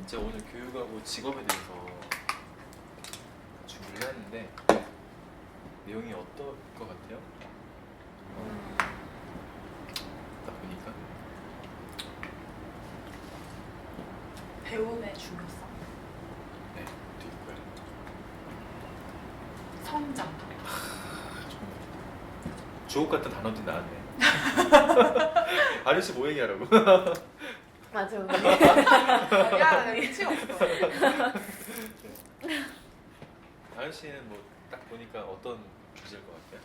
제가 오늘 교육하고 직업에 대해서 준비를 했는데 내용이 어떨 것 같아요? 딱 보니까 배움의 중요성, 네, 또 있고요. 성장. 주옥 같은 단어들이 나왔네. 아저씨 뭐 얘기하라고? 맞아. 야, 미치 없어. 아저씨는 뭐 딱 보니까 어떤 주제일 것 같아요?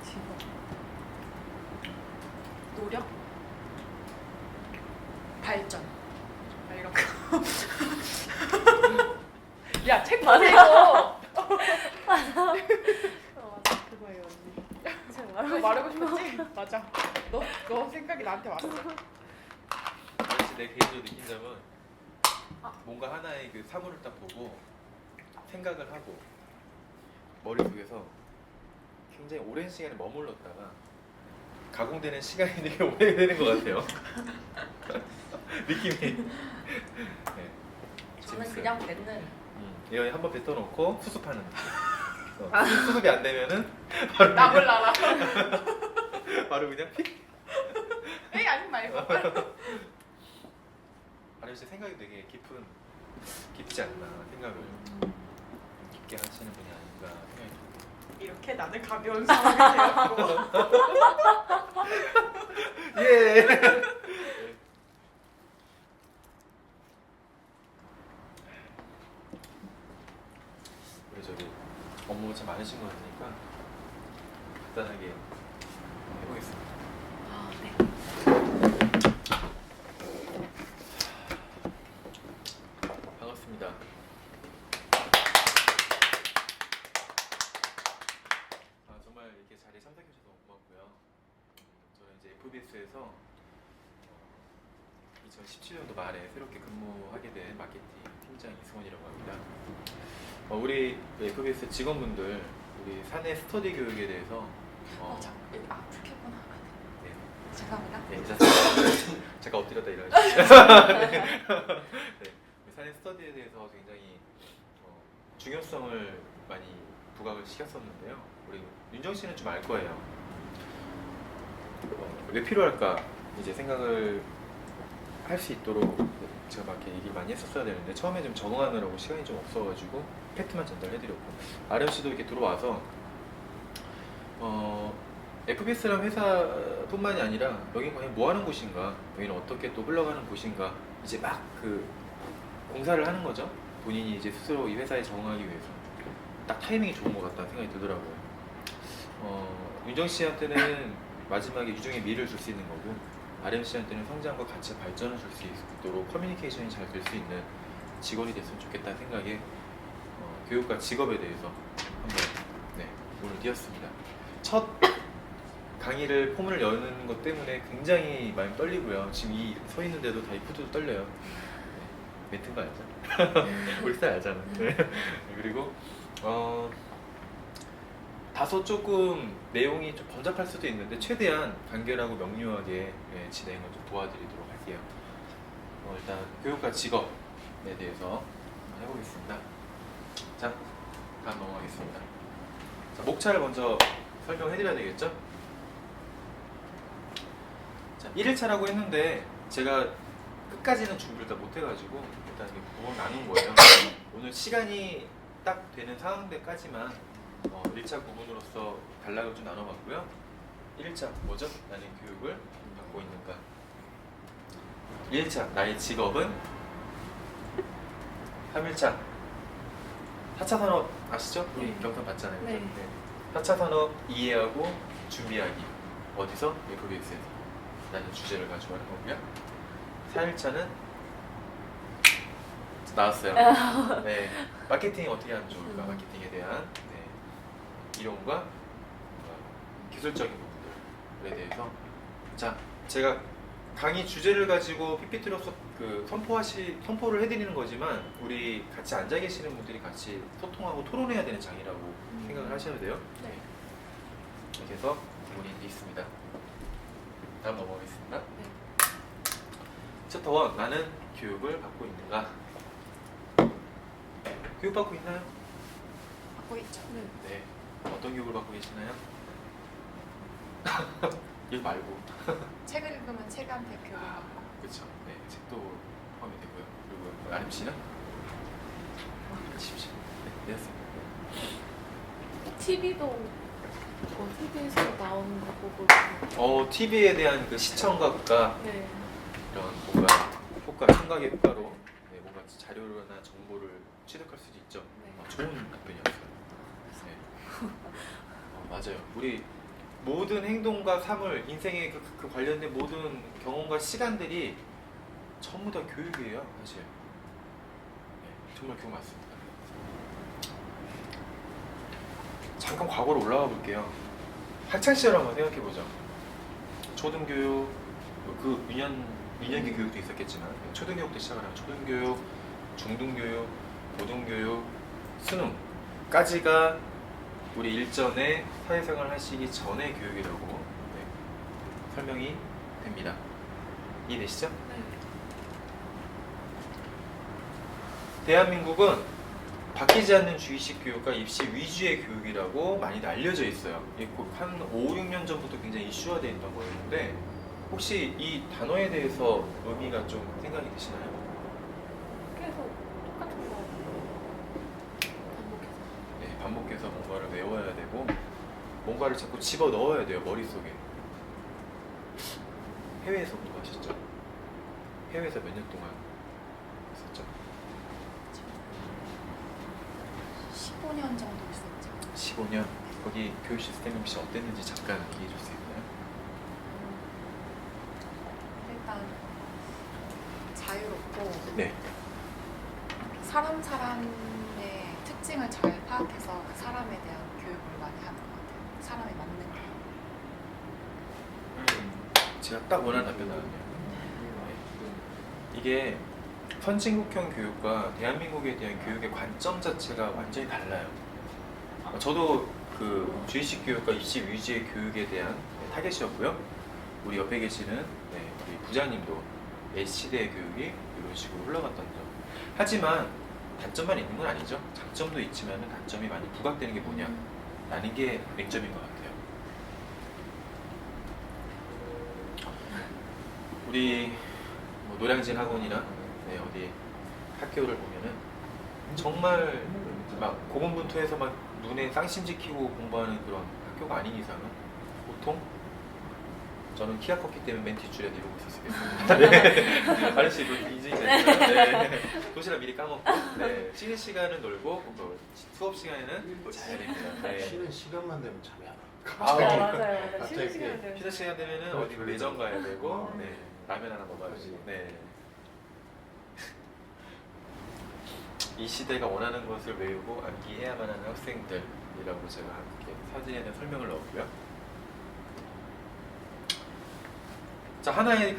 직업. 노력. 발전. 이런 거. 야, 책 보세요. 맞아 그거예요 언니. 제가 그거 말하고 싶었지? 맞아. 너 생각이 나한테 왔어. 아저씨 내 개인적으로 느낀 점은 뭔가 하나의 그 사물을 딱 보고 생각을 하고 머릿속에서 굉장히 오랜 시간에 머물렀다가 가공되는 시간이 되게 오래되는 것 같아요. 느낌이. 네, 저는 재밌어요. 그냥 뱉는. 이거 한번 뱉어놓고 수습하는 느낌. 수습이 안 되면은 바로 남을 나라. 바로 그냥 픽. 에이, 아니 말고. 아저씨 생각이 되게 깊지 않나 생각을 깊게 하시는 분이 아닌가 생각이 듭니다. 이렇게 나는 가벼운 상황이 되었고. 예. 우리 저기 업무가 참 많으신 거 같으니까 간단하게 해보겠습니다. 아, 네. 반갑습니다. 정말 이렇게 자리에 참석해 주셔서 고맙고요. 저는 이제 FBS에서 2017년도 말에 새롭게 근무하게 된 마케팅 팀장 이승원이라고 합니다. 우리 FBS 직원분들 우리 사내 스터디 교육에 대해서 아프겠구나. 네, 죄송합니다. 네, 인사드립니다. 잠깐 엎드렸다 일어나시죠. 네. 우리 사내 스터디에 대해서 굉장히 중요성을 많이 부각을 시켰었는데요. 우리 윤정 씨는 좀 알 거예요. 왜 필요할까 이제 생각을 할 수 있도록 제가 막 이렇게 얘기를 많이 했었어야 되는데 처음에 좀 적응하느라고 시간이 좀 없어가지고 팩트만 전달해드렸고 아름 씨도 이렇게 들어와서 FBS라는 회사뿐만이 아니라 여기 과연 뭐 하는 곳인가, 여기는 어떻게 또 흘러가는 곳인가 이제 막 그 공사를 하는 거죠. 본인이 이제 스스로 이 회사에 적응하기 위해서 딱 타이밍이 좋은 것 같다는 생각이 들더라고요. 윤정 씨한테는 마지막에 유종의 미를 줄 수 있는 거고 아름 씨한테는 성장과 같이 발전을 줄 수 있도록 커뮤니케이션이 잘 될 수 있는 직원이 됐으면 좋겠다는 생각에 교육과 직업에 대해서 한번 오늘 띄었습니다. 첫 강의를 포문을 여는 것 때문에 굉장히 많이 떨리고요. 지금 이 서 있는데도 다 이 푸드도 떨려요. 멘트인 거 알죠? 우리 스타일 알잖아. 네. 그리고 다소 조금 내용이 좀 번잡할 수도 있는데 최대한 간결하고 명료하게 진행을 좀 도와드리도록 할게요. 일단 교육과 직업에 대해서 한번 해보겠습니다. 자, 다음 넘어가겠습니다. 자, 목차를 먼저 설명해드려야 되겠죠? 자, 1일차라고 했는데 제가 끝까지는 준비를 다 못해가지고 일단 이렇게 부분 나눈 거예요. 오늘 시간이 딱 되는 상황들까지만 1차 부분으로서 단락을 좀 나눠봤고요. 1차 뭐죠? 나는 교육을 받고 있는가? 1차 나의 직업은 3일차 4차 산업 아시죠? 우리 경선 봤잖아요. 네. 4차 산업 이해하고 준비하기 어디서? FBS에서 라는 주제를 가지고 하는 거고요. 4일차는 나왔어요. 네, 마케팅이 어떻게 하면 좋을까? 마케팅에 대한 이론과 기술적인 부분들에 대해서 자, 제가 강의 주제를 가지고 PPT로서 그 선포를 해드리는 거지만 우리 같이 앉아 계시는 분들이 같이 소통하고 토론해야 되는 장이라고 생각을 하셔야 돼요. 네. 이렇게 해서 부분이 있습니다. 다음 넘어가겠습니다. 네. 챕터 1. 나는 교육을 받고 있는가? 교육받고 있나요? 받고 있죠. 네. 네. 어떤 교육을 받고 계시나요? 이거 말고. 책을 읽으면 책한테 교육을 받고. 그렇죠. 네. 책도 포함이 되고요. 그리고 아름 씨는? 하십시오. 네. 되었습니다. TV도 TV에서 나오는 거 보고 TV에 대한 그 시청각과 네. 이런 뭔가 효과, 청각의 효과로 네, 뭔가 자료나 정보를 취득할 수도 있죠. 네. 좋은 답변이었어요. 네. 맞아요. 우리 모든 행동과 삶을 인생의 그 관련된 모든 경험과 시간들이 전부 다 교육이에요, 사실. 네, 정말 교육 맞습니다. 잠깐 과거로 올라가 볼게요. 학창 시절 한번 생각해 보죠. 초등교육, 그 유년기 교육도 있었겠지만 초등교육부터 시작을 하면 초등교육, 중등교육, 고등교육, 수능까지가 우리 일전에 사회생활 하시기 전의 교육이라고 네, 설명이 됩니다. 이해되시죠? 네. 대한민국은 바뀌지 않는 주의식 교육과 입시 위주의 교육이라고 많이 알려져 있어요. 한 5, 6년 전부터 굉장히 이슈화 되어 있던 거였는데 혹시 이 단어에 대해서 의미가 좀 생각이 드시나요? 계속 똑같은 거 반복해서. 네, 반복해서 뭔가를 외워야 되고 뭔가를 자꾸 집어 넣어야 돼요, 머릿속에. 해외에서 공부하셨죠? 해외에서 몇 년 동안 했었죠? 15년 정도 있었죠. 15년. 거기 교육 시스템이 혹시 어땠는지 잠깐 얘기해 줄 수 있나요? 일단 자유롭고 네. 사람의 특징을 잘 파악해서 그 사람에 대한 교육을 많이 하는 것 같아요. 사람에 맞는 거. 제가 딱 원하는 답변 나왔네요. 이게 선진국형 교육과 대한민국에 대한 교육의 관점 자체가 완전히 달라요. 저도 그 주의식 교육과 입시 위주의 교육에 대한 타겟이었고요. 우리 옆에 계시는 우리 부장님도 S시대의 교육이 이런 식으로 흘러갔던 점. 하지만 단점만 있는 건 아니죠. 장점도 있지만 단점이 많이 부각되는 게 뭐냐? 라는 게 맹점인 것 같아요. 우리 뭐 노량진 학원이나 어디 학교를 보면은 정말 막 고군분투해서 막 눈에 쌍심지 키고 공부하는 그런 학교가 아닌 이상은 보통 저는 키가 컸기 때문에 맨 뒷줄에 이러고 있었습니다. 네. 아저씨 이거 인증이잖아요. 네. 도시락 미리 까먹고 쉬는 시간은 놀고 수업 시간에는 자야 됩니다. 네. 쉬는 시간만 되면 잠이 안 와. 맞아요. 갑자기 쉬는 시간 되면. 쉬는 시간 되면은 어디 매점 가야 되고 라면 하나 먹어야지. 네. 이 시대가 원하는 것을 외우고 암기해야만 하는 학생들이라고 제가 함께 사진에는 설명을 넣었고요. 자, 하나의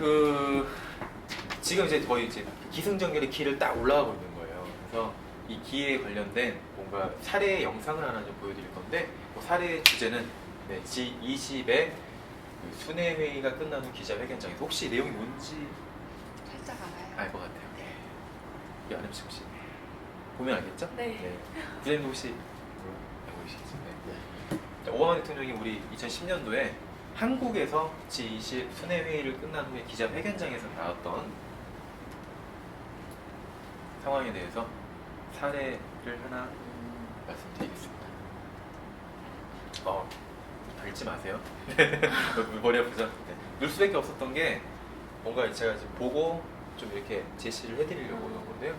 지금 이제 거의 이제 기승전결의 길을 딱 올라가고 있는 거예요. 그래서 이 기에 관련된 뭔가 사례 영상을 하나 좀 보여드릴 건데, 그 사례 주제는 G20의 순회회의가 끝난 후 기자회견장에서 혹시 내용이 뭔지 살짝 알아요. 알 것 같아요. 이 아름 씨 혹시 보면 알겠죠? 네. 부장님 혹시 알고 계시겠죠? 네. 오바마 대통령이 우리 2010년도에 한국에서 G20 순회회의를 끝난 후에 기자회견장에서 나왔던 상황에 대해서 사례를 하나 말씀드리겠습니다. 밟지 마세요. 머리 아프죠? 눌 수밖에 없었던 게 뭔가 제가 지금 보고 좀 이렇게 제시를 해드리려고 하는 건데요.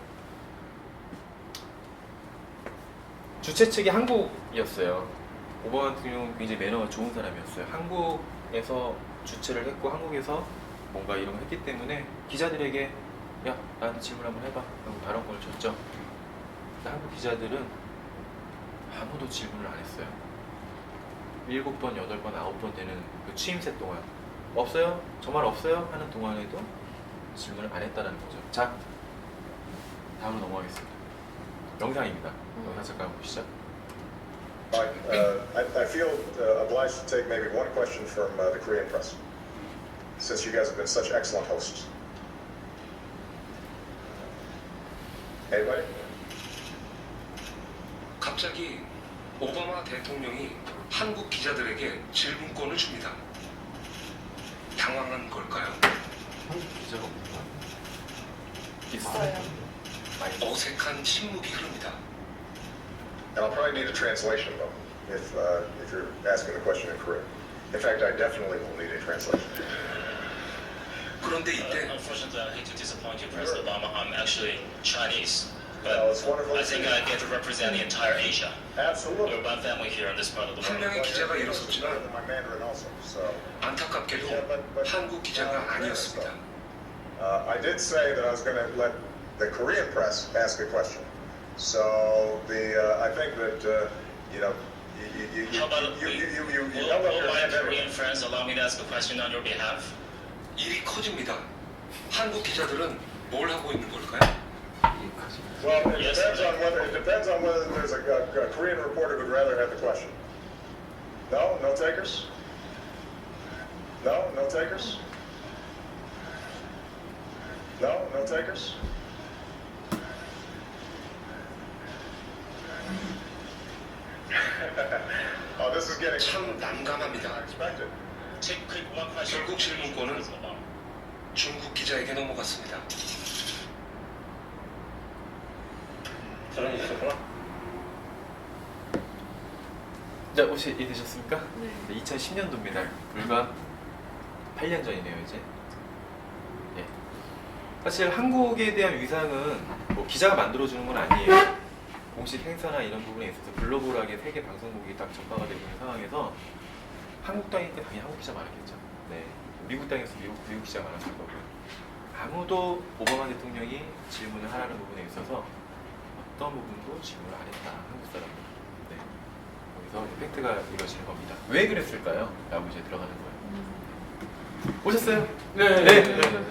주최 측이 한국이었어요. 오바마 대통령은 굉장히 매너가 좋은 사람이었어요. 한국에서 주최를 했고 한국에서 뭔가 이런 걸 했기 때문에 기자들에게 야, 나한테 질문 한번 해봐 하고 발언권을 줬죠. 근데 한국 기자들은 아무도 질문을 안 했어요. 7번, 8번, 9번 되는 그 취임새 동안 없어요? 정말 없어요? 하는 동안에도 질문을 안 했다는 거죠. 자, 다음으로 넘어가겠습니다. 영상입니다. 영상 잠깐 보시죠. I feel obliged to take maybe one question from the Korean press, since you guys have been such excellent hosts. Anybody? 갑자기 오바마 대통령이 한국 기자들에게 질문권을 줍니다. 당황한 걸까요? 한국 기자가 없는 거 아니야? 있어요. 어색한 침묵이 흐릅니다. And I'll probably need a translation though, if you're asking the question in Korean. In fact, I definitely will need a translation. 그런데 이때 Unfortunately, I hate to disappoint you, President Obama. I'm actually Chinese, but Well, it's wonderful. I think I get to represent the entire Asia. Absolutely. We're one family here in this part of the 한 world. 명의 기자가 Well, it's better 일어섰지만 than my Mandarin also. So 안타깝게도 한국 기자가 아니었습니다. I did say that I was going to let the Korean press ask a question. So I think that you know you How about held up will your my hand Korean anyway. friends allow me to ask a question on your behalf? 일이 커집니다. 한국 기자들은 뭘 하고 있는 걸까요? 이해까지. Well, it Yes, depends on whether there's a Korean reporter who'd rather have the question. No, no takers. No, no takers. No, no takers. Oh, this is getting 참 난감합니다. unexpected. Take quick one question. 결국 질문권은 President Obama. 중국 기자에게 넘어갔습니다. 저는 있었구나. 자, 혹시 이해되셨습니까? 네. 2010년도입니다. 불과 8년 전이네요, 이제. 예. 사실 한국에 대한 위상은 뭐 기자가 만들어주는 건 아니에요. 공식 행사나 이런 부분에 있어서 글로벌하게 세계 방송국이 딱 전파가 되고 있는 상황에서 한국 땅이니까 당연히 한국 기자 많았겠죠. 네. 미국 땅에서 미국 기자 많았을 거고요. 아무도 오바마 대통령이 질문을 하라는 부분에 있어서 어떤 부분도 질문을 안 했다. 한국 사람은. 네. 거기서 팩트가 이루어지는 겁니다. 왜 그랬을까요? 라고 이제 들어가는 거예요. 오셨어요? 네.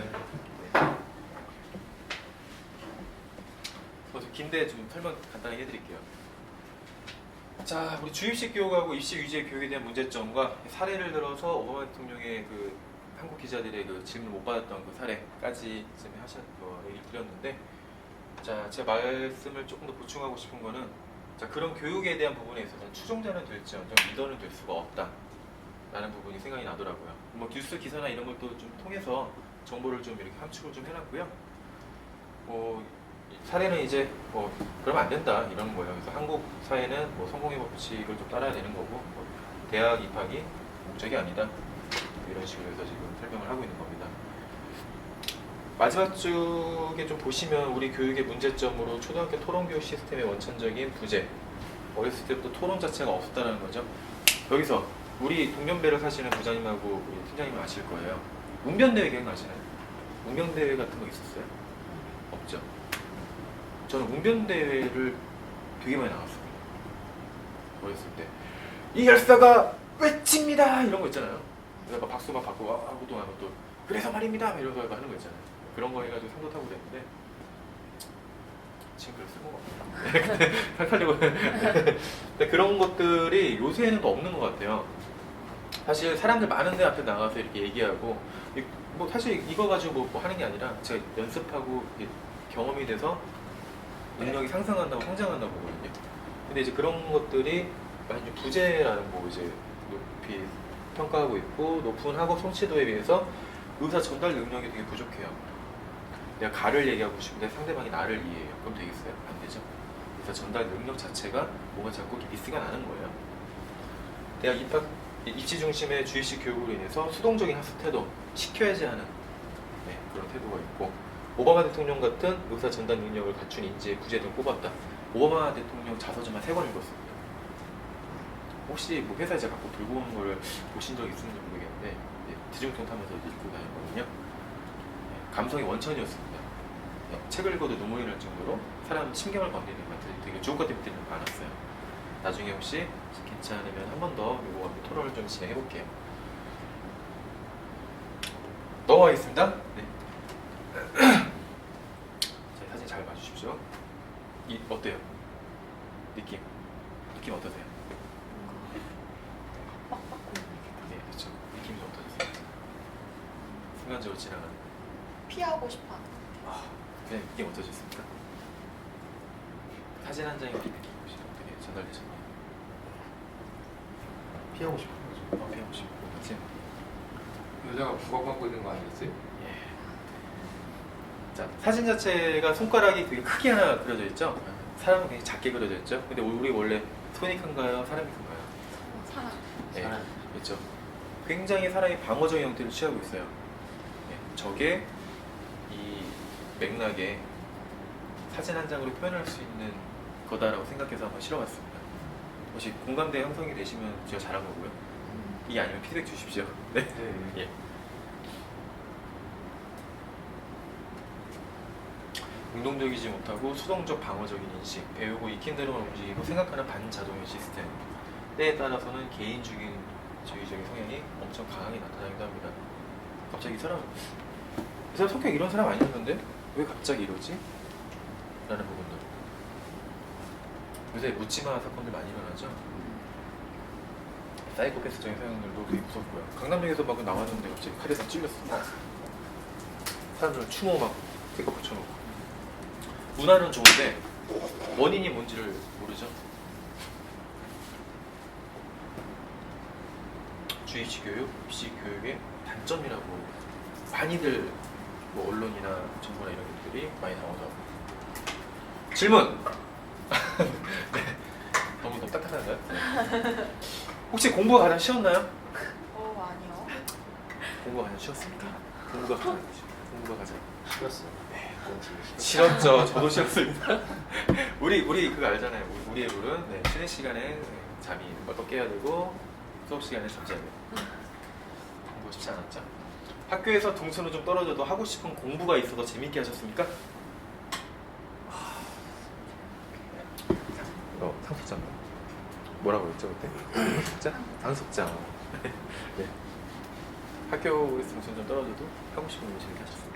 긴데 좀 설명 간단히 해드릴게요. 자, 우리 주입식 교육하고 입시 위주의 교육에 대한 문제점과 사례를 들어서 오바마 대통령의 그 한국 기자들의 그 질문 못 받았던 그 사례까지 얘기 드렸는데, 자, 제 말씀을 조금 더 보충하고 싶은 거는, 자, 그런 교육에 대한 부분에 있어서는 추종자는 될지언정 리더는 될 수가 없다라는 부분이 생각이 나더라고요. 뭐 뉴스 기사나 이런 것도 좀 통해서 정보를 좀 이렇게 함축을 좀 해놨고요. 사례는 이제 그러면 안 된다 이런 거예요. 그래서 한국 사회는 뭐 성공의 법칙을 좀 따라야 되는 거고, 뭐 대학 입학이 목적이 아니다 이런 식으로 해서 지금 설명을 하고 있는 겁니다. 마지막 쪽에 좀 보시면 우리 교육의 문제점으로 초등학교 토론교육 시스템의 원천적인 부재, 어렸을 때부터 토론 자체가 없었다는 거죠. 여기서 우리 동년배를 사시는 부장님하고 우리 팀장님은 아실 거예요. 웅변대회 기억나시나요? 웅변대회 같은 거 있었어요? 없죠. 저는 웅변대회를 되게 많이 나갔습니다. 어렸을 때. 이 열사가 외칩니다! 이런 거 있잖아요. 그래서 막 박수 막 받고 하고 또 하고 또 그래서 말입니다! 이런 거 하는 거 있잖아요. 그런 거 해가지고 상도 타고 그랬는데 지금 별 쓸모가 없어요. 팔팔리고 근데 그런 것들이 요새는 또 없는 것 같아요. 사실 사람들 많은 데 앞에 나가서 이렇게 얘기하고 뭐 사실 이거 가지고 뭐 하는 게 아니라 제가 연습하고 경험이 돼서 능력이 상승한다고 성장한다고 보거든요. 근데 이제 그런 것들이 많이 좀 부재라는 거 이제 높이 평가하고 있고, 높은 학업 성취도에 비해서 의사 전달 능력이 되게 부족해요. 내가 가를 얘기하고 싶은데 상대방이 나를 이해해요. 그럼 되겠어요? 안 되죠. 의사 전달 능력 자체가 뭔가 자꾸 미스가 나는 거예요. 대학 입시 중심의 주입식 교육으로 인해서 수동적인 학습 태도, 시켜야지 하는 그런 태도가 있고, 오바마 대통령 같은 의사 전달 능력을 갖춘 인재의 부재 등 뽑았다. 오바마 대통령 자서전만 3권 읽었습니다. 혹시 뭐 회사에 제가 갖고 들고 오는 걸 보신 적 있는지 모르겠는데 뒤중통 타면서 읽고 다녔거든요. 감성의 원천이었습니다. 책을 읽어도 눈물이 날 정도로 사람 심경을 건드리는 것들이 되게 주옥 같은 것들이 많았어요. 나중에 혹시 괜찮으면 한 번 더 이거 토론을 좀 진행해 볼게요. 넘어가겠습니다. 네. 자, 사진 잘 봐주십시오. 어때요? 느낌 어떠세요? 일반적으로 지나가는. 피하고 싶어 하는 것 아, 그냥 이게 어떠셨습니까? 사진 한 장에 어떻게 느끼고 어떻게 전달되셨나요? 피하고 싶은 거죠. 피하고 싶고, 그치? 여자가 부각하고 있는 거 아니겠어요? 예. 자, 사진 자체가 손가락이 되게 크게 하나 그려져 있죠? 사람은 굉장히 작게 그려져 있죠? 근데 우리 원래 손이 큰가요? 사람이 큰가요? 같아요. 사람. 네, 사람. 그렇죠. 굉장히 사람이 방어적인 형태를 취하고 있어요. 네, 저게 이 맥락에 사진 한 장으로 표현할 수 있는 거다라고 생각해서 한번 실어봤습니다. 혹시 공감대 형성이 되시면 제가 잘한 거고요. 이게 아니면 피드백 주십시오. 네. 네. 예. 능동적이지 못하고 수동적 방어적인 인식, 배우고 익힌 대로만 움직이고 생각하는 반자동의 시스템. 때에 따라서는 개인주의적인 성향이 엄청 강하게 나타나기도 합니다. 갑자기 이 사람 성격 이런 사람 아니었는데 왜 갑자기 이러지? 라는 부분들. 요새 묻지마 사건들 많이 일어나죠? 사이코패스적인 성향들도 되게 무섭고요. 강남역에서 막 나왔는데 갑자기 칼에서 찔렸어. 사람들은 추모 막 대거 붙여놓고. 문화는 좋은데 원인이 뭔지를 모르죠. 주입식 교육, 입식 교육의 단점이라고 많이들 뭐 언론이나 정부나 이런 것들이 많이 나오죠. 질문! 네. 너무 딱딱한가요? 네. 혹시 공부가 가장 쉬웠나요? 아니요. 공부가 가장 쉬웠습니까? 공부가 가장 싫었어요. 싫었죠. 저도 싫었습니다. 우리 그거 알잖아요. 우리의 룰은 네, 쉬는 시간에 잠이 어떻게 해야 되고 수업 시간에 잠자야 돼요. 공부가 쉽지 않았죠. 학교에서 등수는 좀 떨어져도 하고 싶은 공부가 있어서 재밌게 하셨습니까? 이거 상속장 뭐라고 했죠 그때? 상속장. 네. 학교에서 등수는 좀 떨어져도 하고 싶은 공부 재밌게 하셨습니다.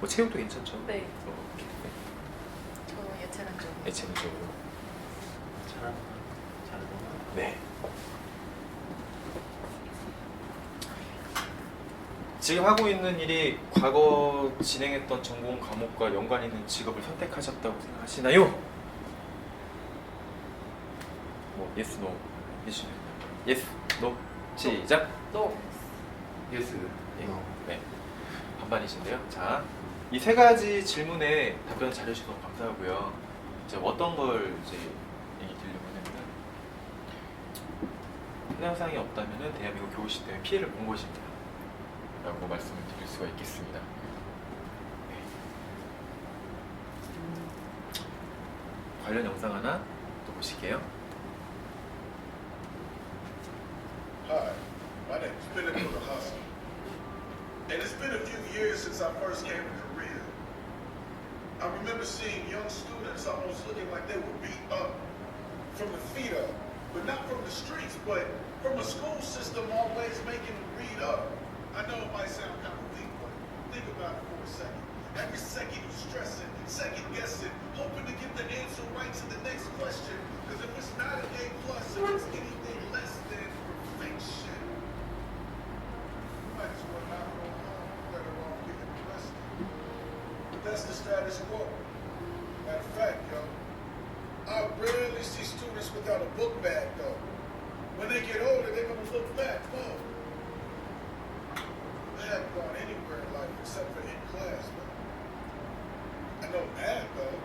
뭐 체육도 괜찮죠? 네. 이렇게. 저 예체능 쪽. 예체능 쪽으로. 잘하는 네. 지금 하고 있는 일이 과거 진행했던 전공 과목과 연관 있는 직업을 선택하셨다고 생각하시나요? 뭐 yes, no 해주시면 yes, no 시작. 너. 예스. 예. 네. 반반이신데요. 자, 이 세 가지 질문에 답변 잘해주셔서 너무 감사하고요. 이제 어떤 걸 이제 얘기 드리려고 하냐면은 해당사항이 없다면은 대한민국 교육 시스템에 피해를 본 것입니다. 라고 말씀을 드릴 수가 있겠습니다. 네. 관련 영상 하나 또 보실게요. Hi, my name is Philip Hasan. And it's been a few years since I first came to Korea. I remember seeing young students almost looking like they were beat up from the feet up, but not from the streets, but from a school system always making them read up. I know it might sound kind of weak, but think about it for a second. Every second you're stressing, second guessing, hoping to get the answer right to the next question. Because if it's not an A+, if it's anything less than perfection, you might as well not go home, let alone get arrested. But that's the status quo. Matter of fact, yo, I rarely see students without a book bag, though. When they get older, they're gonna look back, whoa. I haven't gone anywhere in life except for in class, man. I know math, though.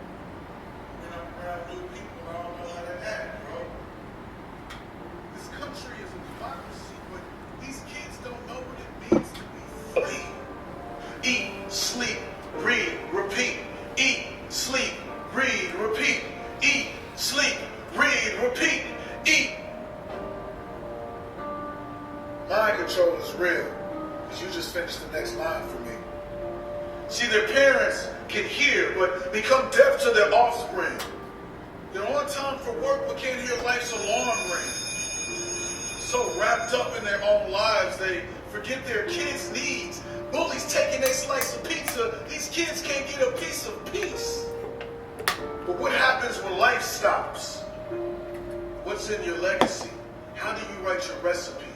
When I'm around new people, I don't know how to act, bro. This country is a democracy, but these kids don't know what it means to be free. Eat, sleep, read, repeat. Eat, sleep, read, repeat. Eat, sleep, read, repeat. Eat. Mind control is real. You just finished the next line for me. See, their parents can hear, but become deaf to their offspring. They're on time for work, but can't hear life's alarm ring. So wrapped up in their own lives, they forget their kids' needs. Bullies taking their slice of pizza, these kids can't get a piece of peace. But what happens when life stops? What's in your legacy? How do you write your recipe?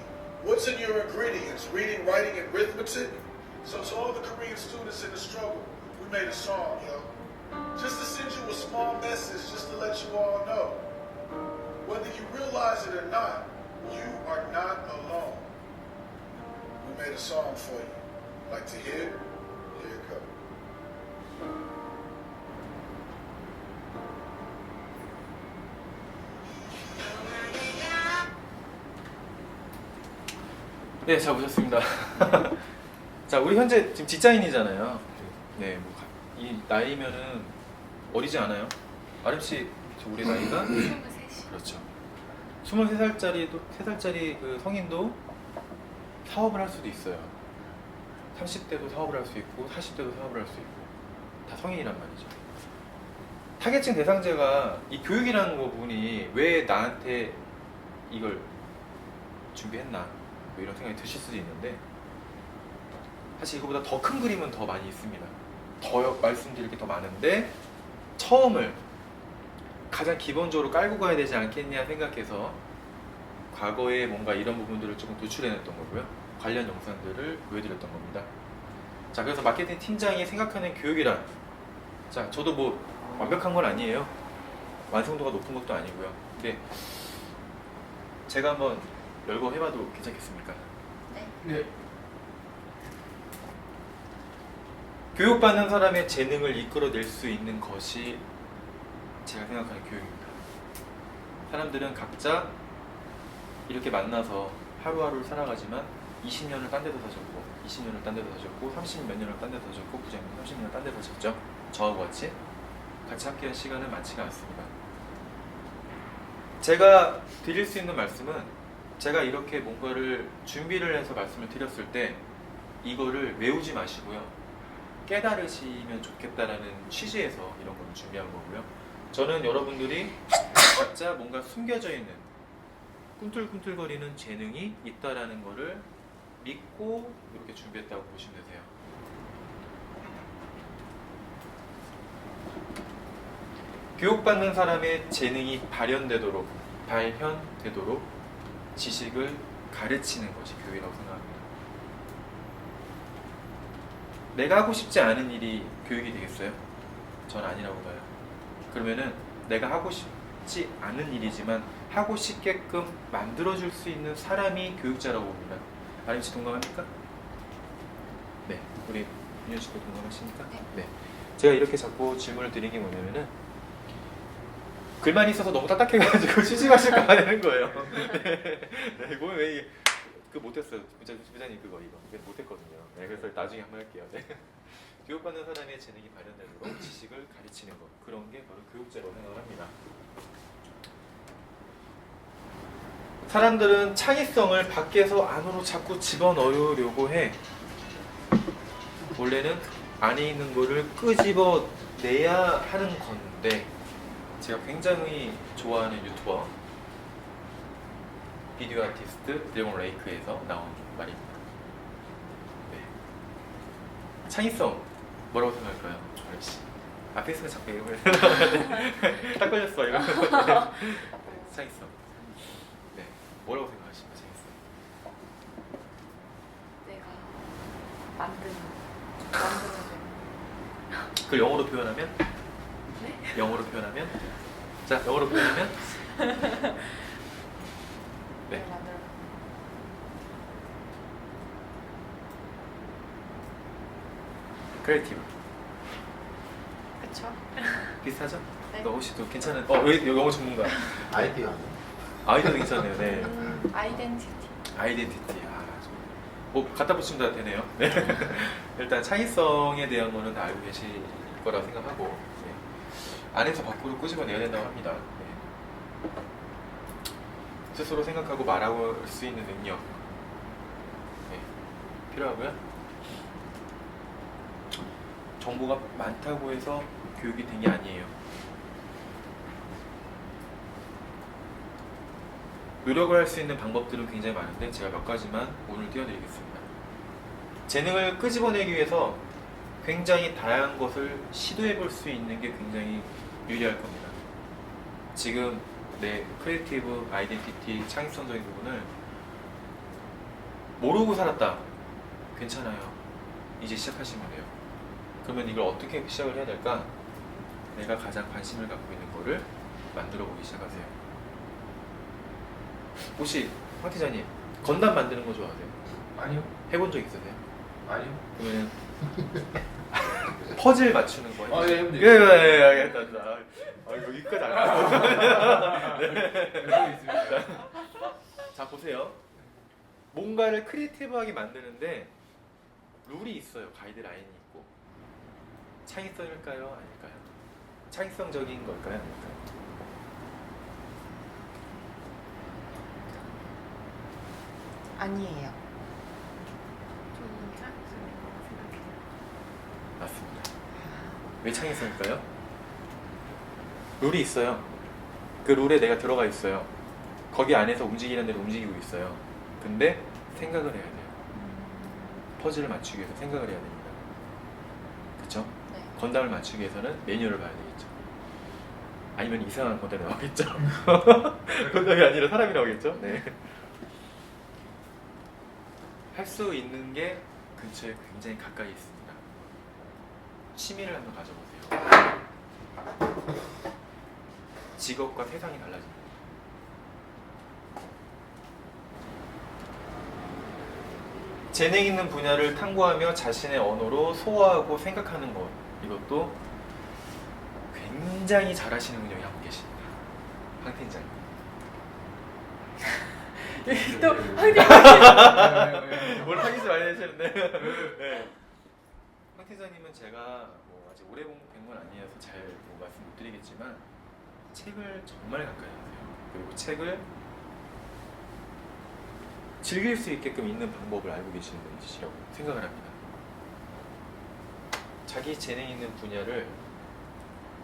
What's in your ingredients? Reading, writing, and arithmetic? So to all the Korean students in the struggle, we made a song, yo. Just to send you a small message, just to let you all know. Whether you realize it or not, you are not alone. We made a song for you. Like to hear it? Here it goes. 네, 잘 보셨습니다. 자, 우리 현재 지금 직장인이잖아요. 네, 뭐 이 나이면은 어리지 않아요? 아름 씨, 저 우리 나이가 23시. 그렇죠. 23살짜리도 3살짜리 그 성인도 사업을 할 수도 있어요. 30대도 사업을 할 수 있고 40대도 사업을 할 수 있고 다 성인이란 말이죠. 타겟층 대상자가 이 교육이라는 부분이 왜 나한테 이걸 준비했나 뭐 이런 생각이 드실 수도 있는데 사실 이거보다 더 큰 그림은 더 많이 있습니다. 더 말씀드릴 게 더 많은데 처음을 가장 기본적으로 깔고 가야 되지 않겠냐 생각해서 과거에 뭔가 이런 부분들을 조금 도출해냈던 거고요. 관련 영상들을 보여드렸던 겁니다. 자, 그래서 마케팅 팀장이 생각하는 교육이란, 자, 저도 뭐 완벽한 건 아니에요. 완성도가 높은 것도 아니고요. 근데 제가 한번 열거 해봐도 괜찮겠습니까? 네. 네. 교육받는 사람의 재능을 이끌어낼 수 있는 것이 제가 생각하는 교육입니다. 사람들은 각자 이렇게 만나서 하루하루를 살아가지만 20년을 딴 데서 사셨고 20년을 딴 데서 사셨고 30몇 년을 딴 데서 사셨고 부장님 30년을 딴 데서 사셨죠. 저하고 같이 함께한 시간은 많지가 않습니다. 제가 드릴 수 있는 말씀은 제가 이렇게 뭔가를 준비를 해서 말씀을 드렸을 때 이거를 외우지 마시고요. 깨달으시면 좋겠다라는 취지에서 이런 걸 준비한 거고요. 저는 여러분들이 각자 뭔가 숨겨져 있는 꿈틀꿈틀거리는 재능이 있다라는 거를 믿고 이렇게 준비했다고 보시면 되세요. 교육받는 사람의 재능이 발현되도록 지식을 가르치는 것이 교육이라고 생각합니다. 내가 하고 싶지 않은 일이 교육이 되겠어요? 전 아니라고 봐요. 그러면은 내가 하고 싶지 않은 일이지만 하고 싶게끔 만들어줄 수 있는 사람이 교육자라고 봅니다. 아림 씨 동감합니까? 네, 우리 윤현 씨도 동감하십니까? 네. 제가 이렇게 자꾸 질문을 드린 게 뭐냐면은 글만 있어서 너무 딱딱해가지고 취직하실까 되는 거예요. 네, 이거 왜 이게 못했어요. 부장님 이거 못했거든요. 네, 그래서 나중에 한번 할게요. 네. 교육받는 사람의 재능이 발현되도록 지식을 가르치는 것, 그런 게 바로 교육자라고 생각을 합니다. 사람들은 창의성을 밖에서 안으로 자꾸 집어넣으려고 해. 원래는 안에 있는 거를 끄집어내야 하는 건데, 제가 굉장히 좋아하는 유튜버 비디오 아티스트 드래곤 레이크에서 나온 말입니다. 네. 창의성 뭐라고 생각할까요? 아저씨 앞에 있으면 자꾸 이걸 딱 걸렸어 이거. 네. 창의성. 네. 뭐라고 생각하십니까? 창의성. 내가 만드는 그걸 영어로 표현하면? 네? 영어로 표현하면? 자, 영어로 표현하면? 네. 만드는 크리에이티브. 그쵸? 비슷하죠? 네. 너 혹시 또 괜찮은? 왜 영어 전문가? 아이디어. 아이디어도 괜찮네요. 네. 아이덴티티. 아이덴티티. 뭐 갖다 붙이면 다 되네요. 네. 일단 창의성에 대한 거는 다 알고 계실 거라고 생각하고 네. 안에서 밖으로 끄집어내야 된다고 합니다. 네. 스스로 생각하고 말할 수 있는 능력 네. 필요하고요. 정보가 많다고 해서 교육이 된 게 아니에요. 노력을 할 수 있는 방법들은 굉장히 많은데 제가 몇 가지만 오늘 띄워드리겠습니다. 재능을 끄집어내기 위해서 굉장히 다양한 것을 시도해 볼 수 있는 게 굉장히 유리할 겁니다. 지금 내 크리에이티브, 아이덴티티, 창의성적인 부분을 모르고 살았다. 괜찮아요. 이제 시작하시면 돼요. 그러면 이걸 어떻게 시작을 해야 될까? 내가 가장 관심을 갖고 있는 거를 만들어 보기 시작하세요. 혹시 황 팀장님 건담 만드는 거 좋아하세요? 아니요. 해본 적 있으세요? 아니요. 그러면 퍼즐 맞추는 거. 아, 예, 해본 적 예, 있어요. 예, 알겠다. 여기까지 안 가고. 네. 있습니다. 자, 보세요. 뭔가를 크리에이티브하게 만드는데 룰이 있어요. 가이드라인이 있고. 창의성일까요? 아닐까요? 창의성적인 걸까요? 아닐까요? 아니에요. 저는 창의성이라고 생각해요. 맞습니다. 왜 창의성일까요? 룰이 있어요. 그 룰에 내가 들어가 있어요. 거기 안에서 움직이는 대로 움직이고 있어요. 근데 생각을 해야 돼요. 퍼즐을 맞추기 위해서 생각을 해야 됩니다. 그쵸? 네. 건담을 맞추기 위해서는 매뉴얼을 봐야 되겠죠. 아니면 이상한 건담이 나오겠죠. 건담이 아니라 사람이 나오겠죠. 네. 할 수 있는 게 근처에 굉장히 가까이 있습니다. 취미를 한번 가져보세요. 직업과 세상이 달라집니다. 재능 있는 분야를 탐구하며 자신의 언어로 소화하고 생각하는 것, 이것도 굉장히 잘하시는 분이 한 분 계십니다. 황 팀장님. 또 오늘 타깃을 많이 내시는데. 네. 황 팀장님은 제가 뭐 아직 오래 뵌 건 아니어서 잘 뭐 말씀 못 드리겠지만 책을 정말 가까이 하세요. 그리고 책을 즐길 수 있게끔 읽는 방법을 알고 계시는 분이시라고 생각을 합니다. 자기 재능 있는 분야를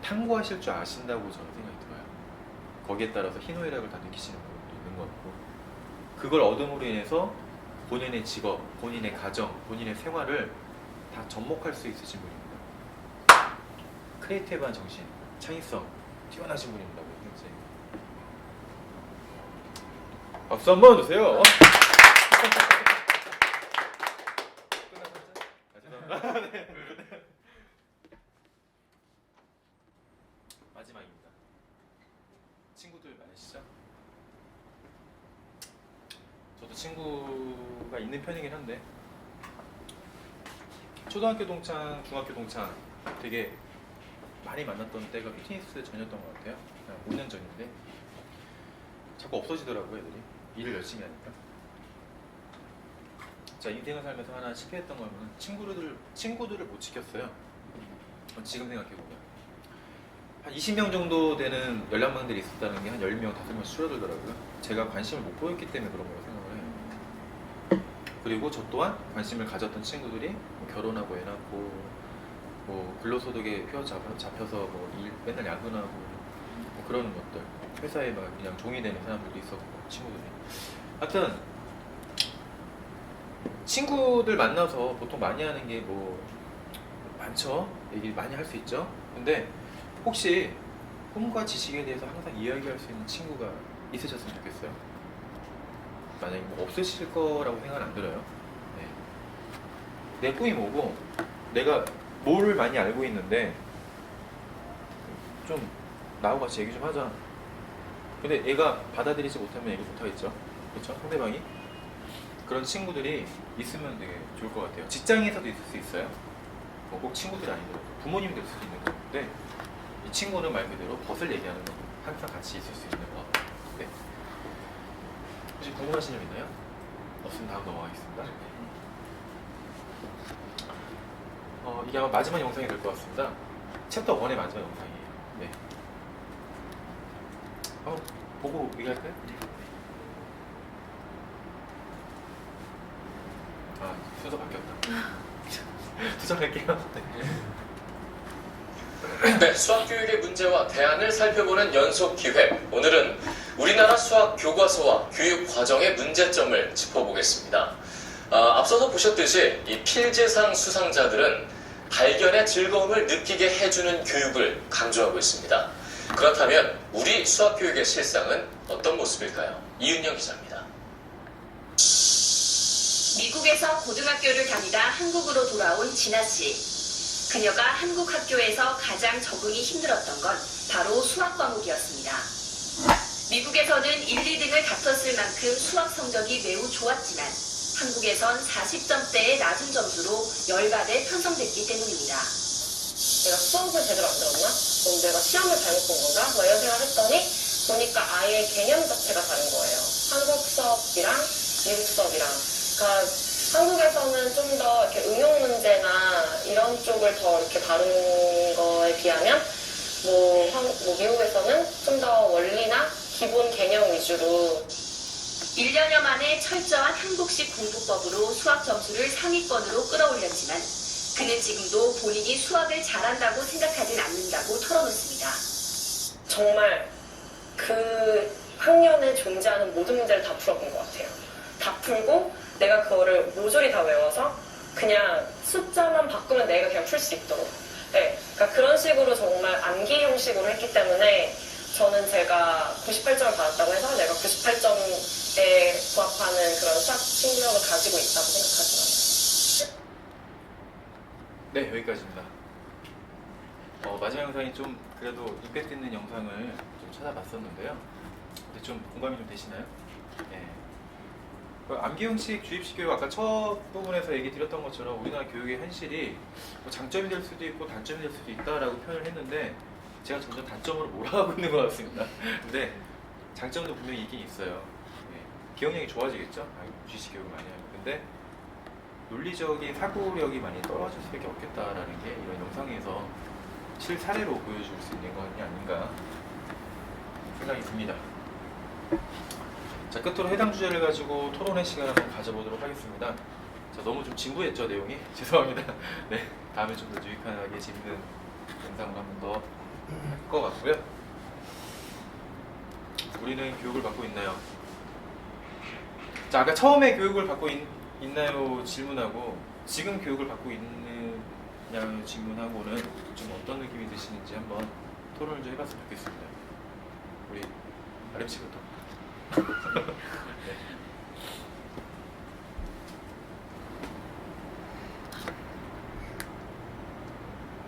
탐구하실 줄 아신다고 저는 생각이 들어요. 거기에 따라서 희노애락을 다 느끼시는 분도 있는 것 같고, 그걸 얻음으로 인해서 본인의 직업, 본인의 가정, 본인의 생활을 다 접목할 수 있으신 분입니다. 크리에이티브한 정신, 창의성 뛰어나신 분입니다. 현재. 박수 한번 주세요. 마지막입니다. 친구들 많으시죠? 저도 친구가 있는 편이긴 한데 초등학교 동창, 중학교 동창 되게 많이 만났던 때가 피트니스 전이었던 것 같아요. 한 5년 전인데 자꾸 없어지더라고요, 애들이. 일을 열심히 하니까. 자, 인생을 살면서 하나 실패했던 거는 친구들을 못 지켰어요. 지금 생각해보면 한 20명 정도 되는 연락망들이 있었다는 게 한 10명, 5명 줄어들더라고요. 제가 관심을 못 보였기 때문에 그런 거라고 생각을 해요. 그리고 저 또한 관심을 가졌던 친구들이 뭐 결혼하고 애 낳고 뭐 근로소득에 잡혀서 뭐 맨날 야근하고 뭐 그러는 것들, 회사에 막 그냥 종이 되는 사람들도 있었고, 친구들이. 하여튼 친구들 만나서 보통 많이 하는 게 뭐 많죠. 얘기 많이 할 수 있죠. 근데 혹시 꿈과 지식에 대해서 항상 이야기할 수 있는 친구가 있으셨으면 좋겠어요. 만약에 뭐 없으실 거라고 생각은 안 들어요. 네. 내 꿈이 뭐고 내가 뭐를 많이 알고 있는데 좀 나하고 같이 얘기 좀 하자. 근데 얘가 받아들이지 못하면 얘기 못 하겠죠. 그렇죠? 상대방이. 그런 친구들이 있으면 되게 좋을 것 같아요. 직장에서도 있을 수 있어요. 뭐 꼭 친구들이 아니더라도 부모님 될 수도 있는 건데, 이 친구는 말 그대로 벗을 얘기하는 거, 항상 같이 있을 수 있는 거. 네. 혹시 궁금하신 점 있나요? 없으면 다음 넘어가겠습니다. 이게 아마 마지막 영상이 될 것 같습니다. 챕터 1의 마지막 영상이에요. 네. 한번 보고 얘기할까요? 아, 순서 바뀌었다. 수정할게요. 네, 수학교육의 문제와 대안을 살펴보는 연속 기획. 오늘은 우리나라 수학 교과서와 교육 과정의 문제점을 짚어보겠습니다. 앞서서 보셨듯이 이 필재상 수상자들은 발견의 즐거움을 느끼게 해주는 교육을 강조하고 있습니다. 그렇다면 우리 수학교육의 실상은 어떤 모습일까요? 이윤영 기자입니다. 미국에서 고등학교를 다니다 한국으로 돌아온 진아 씨. 그녀가 한국 학교에서 가장 적응이 힘들었던 건 바로 수학 과목이었습니다. 미국에서는 1, 2등을 다퉜을 만큼 수학 성적이 매우 좋았지만 한국에선 40점대의 낮은 점수로 열받에 편성됐기 때문입니다. 내가 수업을 제대로 안 들었나? 그럼 내가 시험을 잘못 본 건가? 뭐 이런 생각을 했더니 보니까 아예 개념 자체가 다른 거예요. 한국 수업이랑 미국 수업이랑. 그러니까 한국에서는 좀 더 이렇게 응용 문제나 이런 쪽을 더 이렇게 다루는 거에 비하면 뭐 미국에서는 좀 더 원리나 기본 개념 위주로 1년여 만에 철저한 한국식 공부법으로 수학 점수를 상위권으로 끌어올렸지만 그는 지금도 본인이 수학을 잘한다고 생각하진 않는다고 털어놓습니다. 정말 그 학년에 존재하는 모든 문제를 다 풀어본 것 같아요. 다 풀고 내가 그거를 모조리 다 외워서 그냥 숫자만 바꾸면 내가 그냥 풀 수 있도록. 네, 그러니까 그런 식으로 정말 암기 형식으로 했기 때문에 저는 제가 98점을 받았다고 해서 내가 98점에 부합하는 그런 수학 실력을 가지고 있다고 생각하지 않아요. 네, 여기까지입니다. 마지막 영상이 좀 그래도 임팩트 있는 영상을 좀 찾아봤었는데요. 근데 좀 공감이 좀 되시나요? 네. 암기 형식, 주입식 교육 아까 첫 부분에서 얘기 드렸던 것처럼 우리나라 교육의 현실이 뭐 장점이 될 수도 있고 단점이 될 수도 있다라고 표현을 했는데 제가 점점 단점으로 몰아가고 있는 것 같습니다. 근데 장점도 분명히 있긴 있어요. 네. 기억력이 좋아지겠죠? 주입식 교육을 많이 하면. 근데 논리적인 사고력이 많이 떨어질 수밖에 없겠다라는 게 이런 영상에서 실사례로 보여줄 수 있는 것이 아닌가 생각이 듭니다. 자, 끝으로 해당 주제를 가지고 토론의 시간을 한번 가져보도록 하겠습니다. 자, 너무 좀 진부했죠, 내용이? 죄송합니다. 네, 다음에 좀 더 유익하게 재밌는 영상을 한 번 더 할 것 같고요. 우리는 교육을 받고 있나요? 자, 아까 처음에 교육을 받고 있나요 질문하고 지금 교육을 받고 있느냐는 질문하고는 좀 어떤 느낌이 드시는지 한번 토론을 좀 해봤으면 좋겠습니다. 우리 아름씨부터.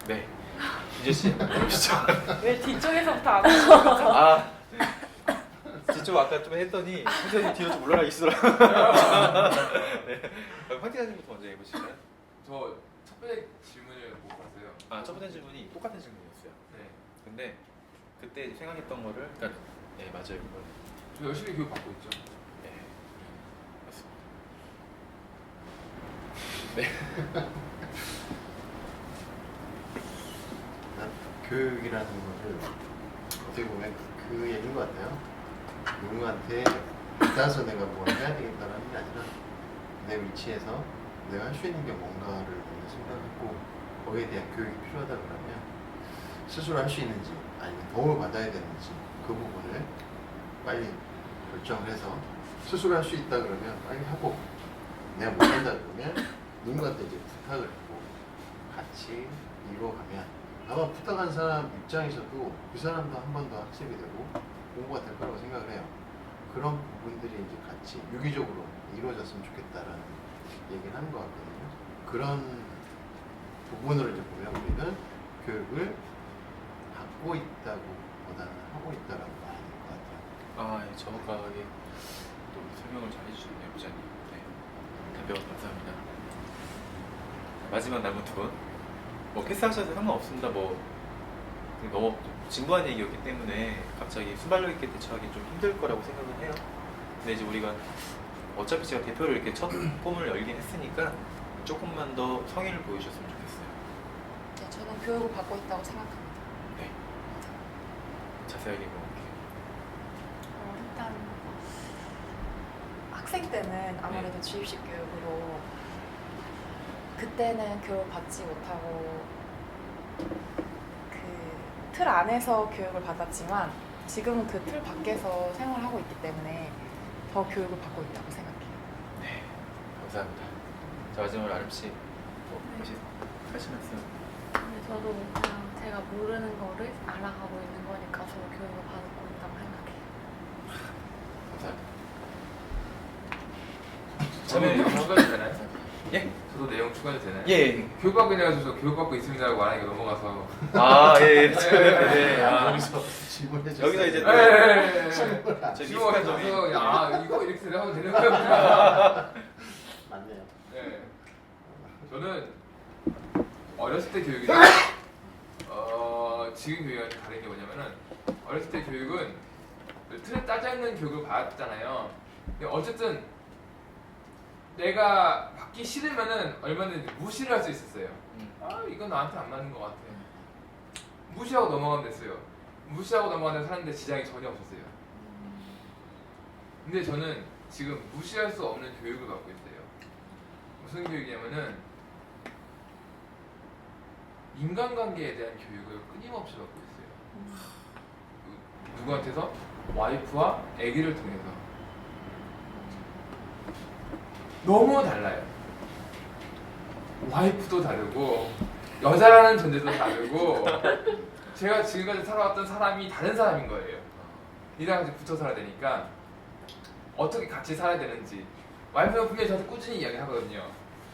네. 유재씨, 보시죠. 왜 뒤쪽에서부터 안 하는 거죠? 아, 네. 뒤쪽 아까 좀 했더니 선생님 뒤로 좀 올라가 있으라고. 네. 그럼 황 기자님부터 먼저 해보실까요? 저 첫 번째 질문을 못 봤어요. 아, 첫 번째 질문이 똑같은 질문이었어요. 네. 근데 그때 생각했던 거를, 그러니까 네 맞아요. 그건. 저 열심히 교육 받고 있죠. 네, 맞습니다. 네. 교육이라는 거를 어떻게 보면 그 얘기인 것 같아요. 누군가한테 따라서 내가 뭘 해야 되겠다라는 게 아니라 내 위치에서 내가 할 수 있는 게 뭔가를 먼저 생각하고 거기에 대한 교육이 필요하다 그러면 스스로 할 수 있는지 아니면 도움을 받아야 되는지 그 부분을 빨리 결정을 해서 스스로 할 수 있다 그러면 빨리 하고 내가 못한다 그러면 누군가한테 이제 부탁을 하고 같이 이루어가면 아마 부탁한 사람 입장에서도 그 사람도 한 번 더 학습이 되고 공부가 될 거라고 생각을 해요. 그런 부분들이 이제 같이 유기적으로 이루어졌으면 좋겠다라는 얘기를 하는 것 같거든요. 그런 부분으로 이제 보면 우리는 교육을 받고 있다고 보다는 하고 있다라고 봐야 될 것 같아요. 아, 예, 정확하게 또 설명을 잘 해주셨네요, 부장님. 네, 답변 감사합니다. 마지막 남은 두 분. 뭐 패스하셔도 상관없습니다. 뭐 너무 진부한 얘기였기 때문에 갑자기 순발력 있게 대처하기 좀 힘들 거라고 생각을 해요. 근데 이제 우리가 어차피 제가 대표를 이렇게 첫 폼을 열긴 했으니까 조금만 더 성의를 보여주셨으면 좋겠어요. 네, 저는 교육을 받고 있다고 생각합니다. 네, 자세하게 물어볼게요. 일단 학생 때는 아무래도 주입식 교육으로 그때는 교육을 받지 못하고 그 틀 안에서 교육을 받았지만 지금은 그 틀 밖에서 생활하고 있기 때문에 더 교육을 받고 있다고 생각해요. 네, 감사합니다. 자, 마지막으로 아름씨 뭐 하실 말씀? 근데 저도 그냥 제가 모르는 거를 알아가고 있는 거니까 저도 교육을 받고 있다고 생각해요. 감사합니다. 저도 참여해 내용 추가도 되나요? 예? 저도 내용 추가도 되나요? 예. 교육받고 내가지고 교육받고 있습니다라고 말하니까 넘어가서. 아, 예. 네. 아, 여기서 질문해 주세요. 여기서 이제 저 지금 어디 미숙한 점이 가서 야 이거 이렇게 생각하면 되는 거야. 맞네요. 네. 저는 어렸을 때 교육이 지금 교육은 다른 게 뭐냐면은 어렸을 때 교육은 그 틀에 짜져 있는 교육을 받았잖아요. 근데 어쨌든 내가 받기 싫으면은 얼마든지 무시를 할 수 있었어요. 아 이건 나한테 안 맞는 것 같아. 무시하고 넘어가면 됐어요. 무시하고 넘어가는 사는데 지장이 전혀 없었어요. 근데 저는 지금 무시할 수 없는 교육을 받고 있어요. 무슨 교육이냐면은 인간관계에 대한 교육을 끊임없이 받고 있어요. 누구한테서? 와이프와 아기를 통해서. 너무 달라요. 와이프도 다르고 여자라는 존재도 다르고 제가 지금까지 살아왔던 사람이 다른 사람인 거예요. 이랑 같이 붙어 살아야 되니까 어떻게 같이 살아야 되는지 와이프는 분명히 저한테 꾸준히 이야기하거든요.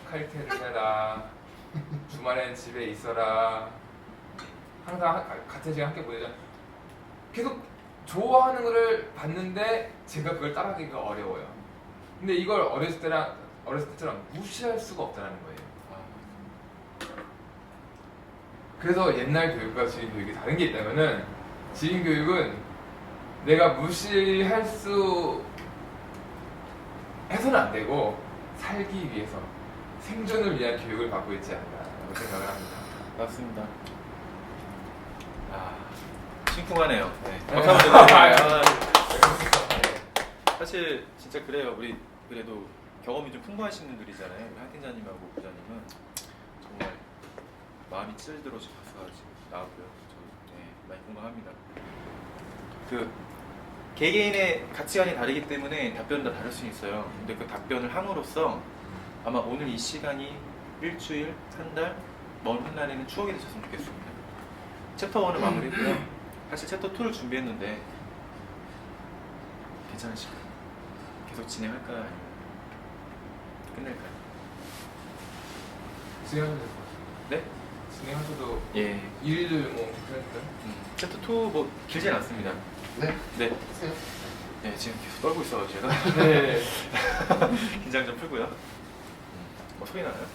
칼퇴를 해라. 주말엔 집에 있어라. 항상 같은 시간 함께 보내자. 계속 좋아하는 거를 봤는데 제가 그걸 따라하기가 어려워요. 근데 이걸 어렸을 때처럼 무시할 수가 없다는 거예요. 그래서 옛날 교육과 지금 교육이 다른 게 있다면은 지금 교육은 내가 무시할 수 해서는 안 되고 살기 위해서 생존을 위한 교육을 받고 있지 않나라고 생각을 합니다. 맞습니다. 아, 심쿵하네요. 네. 네. 박수 한번 드릴게요. 사실 진짜 그래요. 우리 그래도 경험이 좀 풍부하신 분들이잖아요. 우리 한 팀장님하고 부장님은 정말 마음이 찔들어 박수가 나왔고요. 저 많이 공감합니다. 그 개개인의 가치관이 다르기 때문에 답변은 다 다를 수 있어요. 근데 그 답변을 함으로써 아마 오늘 이 시간이 일주일, 한 달, 먼 훗날에는 추억이 되셨으면 좋겠습니다. 챕터 1을 마무리했고요. 사실 챕터 2를 준비했는데 괜찮으실까요? 계속 진행할까요? 아니면 끝낼까요? 진행하셔도 될 것 같아요. 네? 진행하셔도 예. 일을 뭐 그럴까요? 챕터 2 뭐 길진 않습니다. 네. 네. 하세요. 네, 지금 계속 떨고 있어가지고 제가 네. 긴장 좀 풀고요. 뭐 소리 나나요?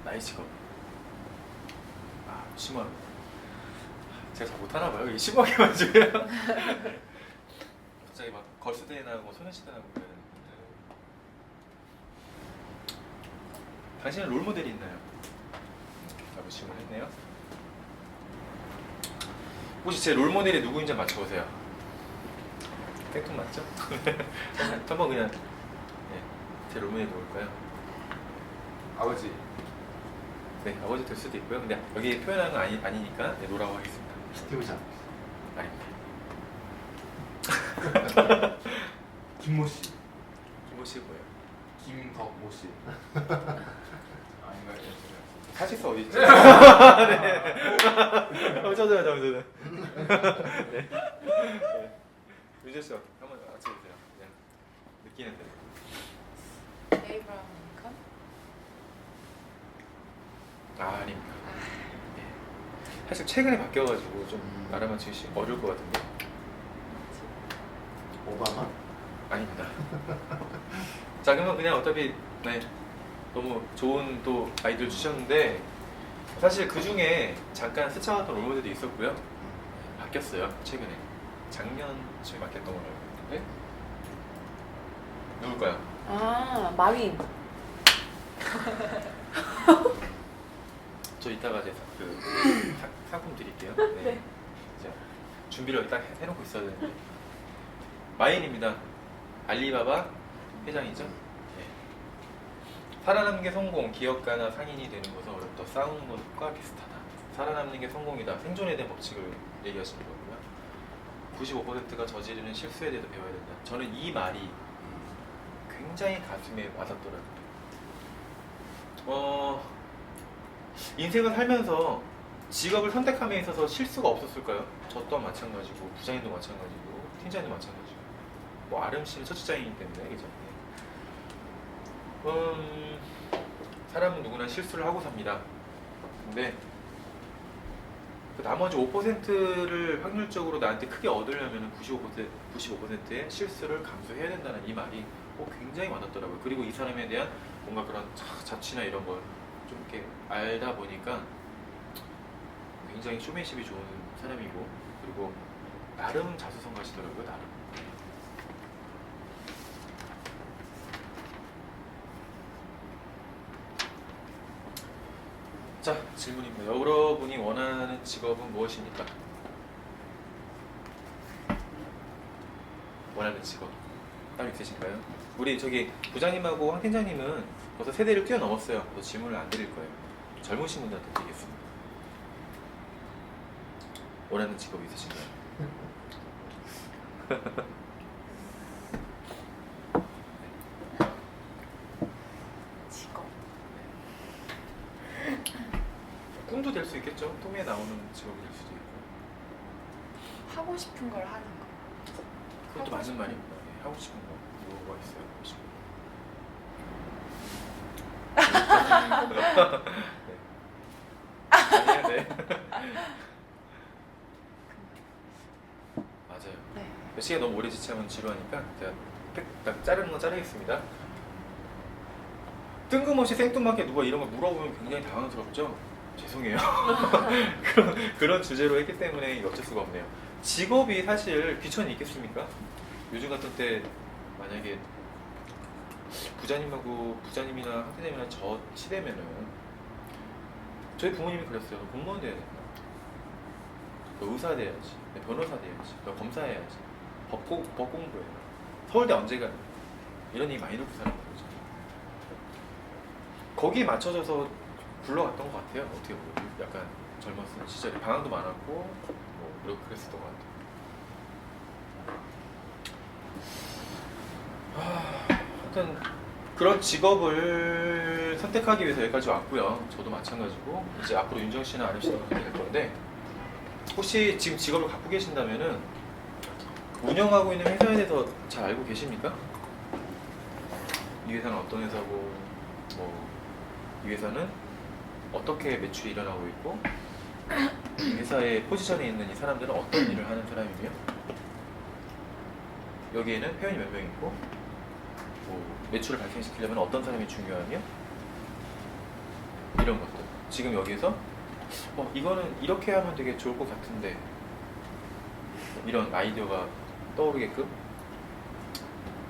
나의 직업. 아, 심오한. 제가 잘 못하나 봐요. 이게 심오하게 맞으면. 갑자기 막 걸스데이나고 소녀시대나고 그래야 되는데. 당신은 롤모델이 있나요? 라고 질문했네요. 혹시 제 롤모델이 누구인지 맞춰보세요. 팩톤 맞죠? 한번 그냥 제 롤모델이 누굴까요? 아버지. 네, 아버지 될 수도 있고요. 근데 여기 표현하는 건 아니니까 네, 노라고 하겠습니다. 스티브 잡스. 아닙니다. 김모 씨. 김모 씨 뭐예요? 김덕모 씨. 아닌가요? 사실서 어디 있죠? 네. 저도요. 네. 유재 씨 한번 맞춰보세요. 그냥 느끼는 대로. 에이브라함 링컨? 아닙니다. 네. 사실 최근에 바뀌어가지고 좀 알아맞히기 어려울 것 같은데. 오바마? 아닙니다. 자, 그러면 그냥 어차피 너무 좋은 또 아이디어를 주셨는데 사실 그 중에 잠깐 스쳐갔던 롤모델도 있었고요. 바뀌었어요. 최근에 작년쯤에 바뀌었던 걸로 알고 있는데 누굴까요? 아, 마윈. 저 이따가 이제 상품 드릴게요. 네. 자, 준비를 딱 해놓고 있어야 되는데 마인입니다. 알리바바 회장이죠. 네. 살아남는 게 성공, 기업가나 상인이 되는 것은 어렵다. 싸우는 것과 비슷하다. 살아남는 게 성공이다. 생존에 대한 법칙을 얘기하시는 거고요. 95%가 저지르는 실수에 대해서 배워야 된다. 저는 이 말이 굉장히 가슴에 와닿더라고요. 인생을 살면서 직업을 선택함에 있어서 실수가 없었을까요? 저 또한 마찬가지고 부장님도 마찬가지고 팀장님도 마찬가지고 뭐 아름 씨는 첫 직장이기 때문에 그죠? 사람은 누구나 실수를 하고 삽니다. 근데 그 나머지 5%를 확률적으로 나한테 크게 얻으려면 95%의 실수를 감수해야 된다는 이 말이 굉장히 와닿더라고요. 그리고 이 사람에 대한 뭔가 그런 자취나 이런 걸 좀 이렇게 알다 보니까 굉장히 쇼맨십이 좋은 사람이고, 그리고 나름 자수성가시더라고요. 나름. 자, 질문입니다. 여러분이 원하는 직업은 무엇입니까? 원하는 직업 따로 있으신가요? 우리 저기 부장님하고 황 팀장님은 벌써 세대를 뛰어넘었어요. 그래서 질문을 안 드릴 거예요. 젊으신 분들한테 드리겠습니다. 원하는 직업 있으신가요? 직업. 꿈도 될 수 있겠죠. 꿈에 나오는 직업이 될 수도 있고. 하고 싶은 걸 하는 거. 그것도 맞는 말입니다. 네, 하고 싶은 거 뭐가 있어요? 하고 싶은 거. 네. 아니에요, 네. 맞아요. 네. 몇 시간 너무 오래 지체하면 지루하니까 제가 딱 자르는 건 자르겠습니다. 뜬금없이 생뚱맞게 누가 이런 걸 물어보면 굉장히 당황스럽죠? 죄송해요. 그런 주제로 했기 때문에 어쩔 수가 없네요. 직업이 사실 귀천이 있겠습니까? 요즘 같은 때 만약에 부자님이나 학생님이나 저 시대면은 저희 부모님이 그랬어요. 너 공무원 돼야 된다. 너 의사 돼야지. 너 변호사 돼야지. 너 검사 해야지. 법 공부해라. 서울대 언제 가냐. 이런 얘기 많이 듣고 살았거든요. 거기에 맞춰져서 굴러갔던 것 같아요. 어떻게 보면 약간 젊었을 시절에 방황도 많았고 뭐 그랬었던 것 같아요. 하여튼 그런 직업을 선택하기 위해서 여기까지 왔고요. 저도 마찬가지고 이제 앞으로 윤정 씨나 아름 씨도 그렇게 될 건데, 혹시 지금 직업을 갖고 계신다면은 운영하고 있는 회사에 대해서 잘 알고 계십니까? 이 회사는 어떤 회사고, 이 회사는 어떻게 매출이 일어나고 있고, 이 회사의 포지션에 있는 이 사람들은 어떤 일을 하는 사람이며, 여기에는 회원이 몇 명 있고, 매출을 발생시키려면 어떤 사람이 중요하며, 이런 것들. 지금 여기에서 이거는 이렇게 하면 되게 좋을 것 같은데, 이런 아이디어가 떠오르게끔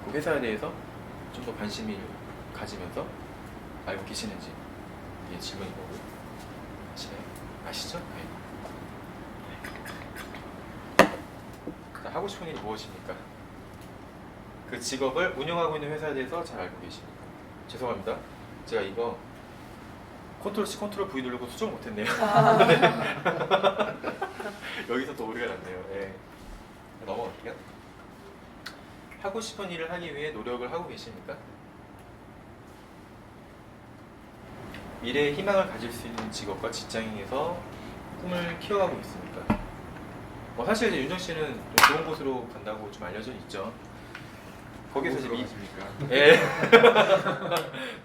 그 회사에 대해서 좀 더 관심이 가지면서 알고 계시는지, 이게 질문인 거고요. 아시죠? 네. 자, 하고 싶은 일이 무엇입니까? 그 직업을 운영하고 있는 회사에 대해서 잘 알고 계십니까? 죄송합니다. 제가 이거 컨트롤 C, 컨트롤 V 누르고 수정 못했네요. 네. 여기서 또 오류가 났네요. 네. 넘어갈게요. 하고 싶은 일을 하기 위해 노력을 하고 계십니까? 미래의 희망을 가질 수 있는 직업과 직장에서 꿈을 키워가고 있습니까? 사실 이제 윤정 씨는 좀 좋은 곳으로 간다고 좀 알려져 있죠. 거기서 이제 예.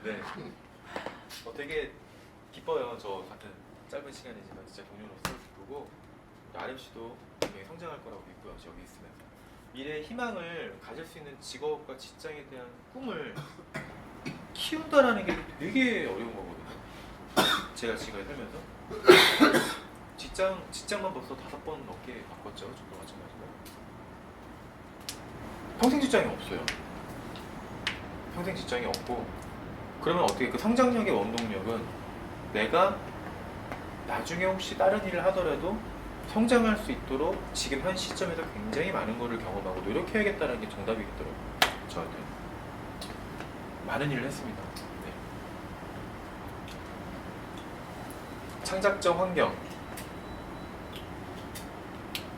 네. 되게 기뻐요. 저 같은 짧은 시간이지만 진짜 동료로서 기쁘고, 아름 씨도 굉장히 성장할 거라고 믿고요. 여기 있으면서 미래의 희망을 가질 수 있는 직업과 직장에 대한 꿈을 키운다라는 게 되게 어려운 거거든요. 제가 지금까지 살면서 직장만 벌써 5번 넘게 바꿨죠. 저도 마찬가지고. 평생 직장이 없어요. 평생 직장이 없고, 그러면 어떻게 그 성장력의 원동력은 내가 나중에 혹시 다른 일을 하더라도 성장할 수 있도록 지금 현 시점에서 굉장히 많은 거를 경험하고 노력해야겠다는 게 정답이겠더라고요. 저한테 많은 일을 했습니다. 네. 창작적 환경.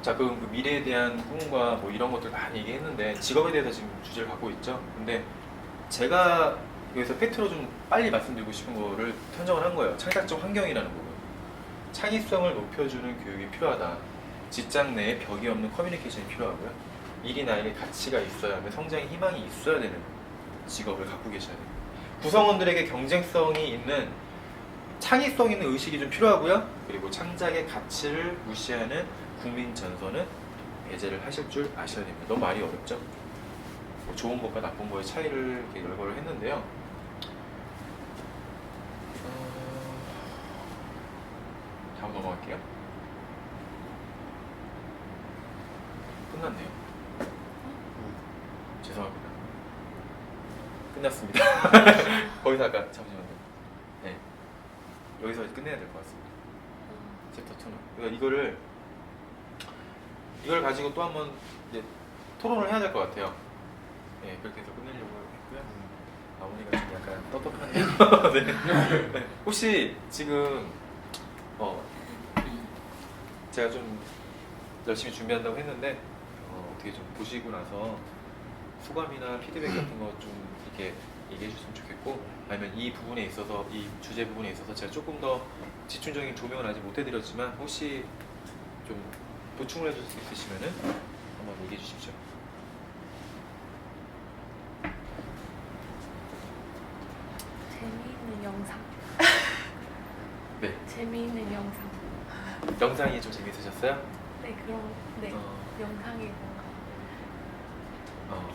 자, 그 미래에 대한 꿈과 이런 것들 많이 얘기했는데, 직업에 대해서 지금 주제를 갖고 있죠. 근데 제가 여기서 팩트로 좀 빨리 말씀드리고 싶은 거를 선정을 한 거예요. 창작적 환경이라는 부분. 창의성을 높여주는 교육이 필요하다. 직장 내에 벽이 없는 커뮤니케이션이 필요하고요. 일이 나에게 가치가 있어야 하며 성장의 희망이 있어야 되는 직업을 갖고 계셔야 돼요. 구성원들에게 경쟁성이 있는 창의성 있는 의식이 좀 필요하고요. 그리고 창작의 가치를 무시하는 국민 전선은 배제를 하실 줄 아셔야 됩니다. 너무 말이 어렵죠? 뭐 좋은 것과 나쁜 거의 차이를 이렇게 열거를 했는데요. 다음 넘어갈게요. 끝났네요. 죄송합니다. 끝났습니다. 거기서 아까 잠시만요. 네, 여기서 끝내야 될 것 같습니다. 챕터 2는. 그러니까 이걸 가지고 또 한번 이제 토론을 해야 될 것 같아요. 네, 그렇게 해서 끝내려고 했고요. 마무리가 좀 약간 떳떳하네요. 네. 네. 혹시 지금 제가 좀 열심히 준비한다고 했는데 어떻게 좀 보시고 나서 소감이나 피드백 같은 거 좀 이렇게 얘기해 주셨으면 좋겠고, 아니면 이 부분에 있어서, 이 주제 부분에 있어서 제가 조금 더 집중적인 조명을 아직 못 해드렸지만 혹시 좀 보충을 해줄 수 있으시면은 한번 얘기해 주십시오. 재미있는 영상. 네. 재미있는 영상. 영상이 좀 재밌으셨어요? 네, 영상이 뭔가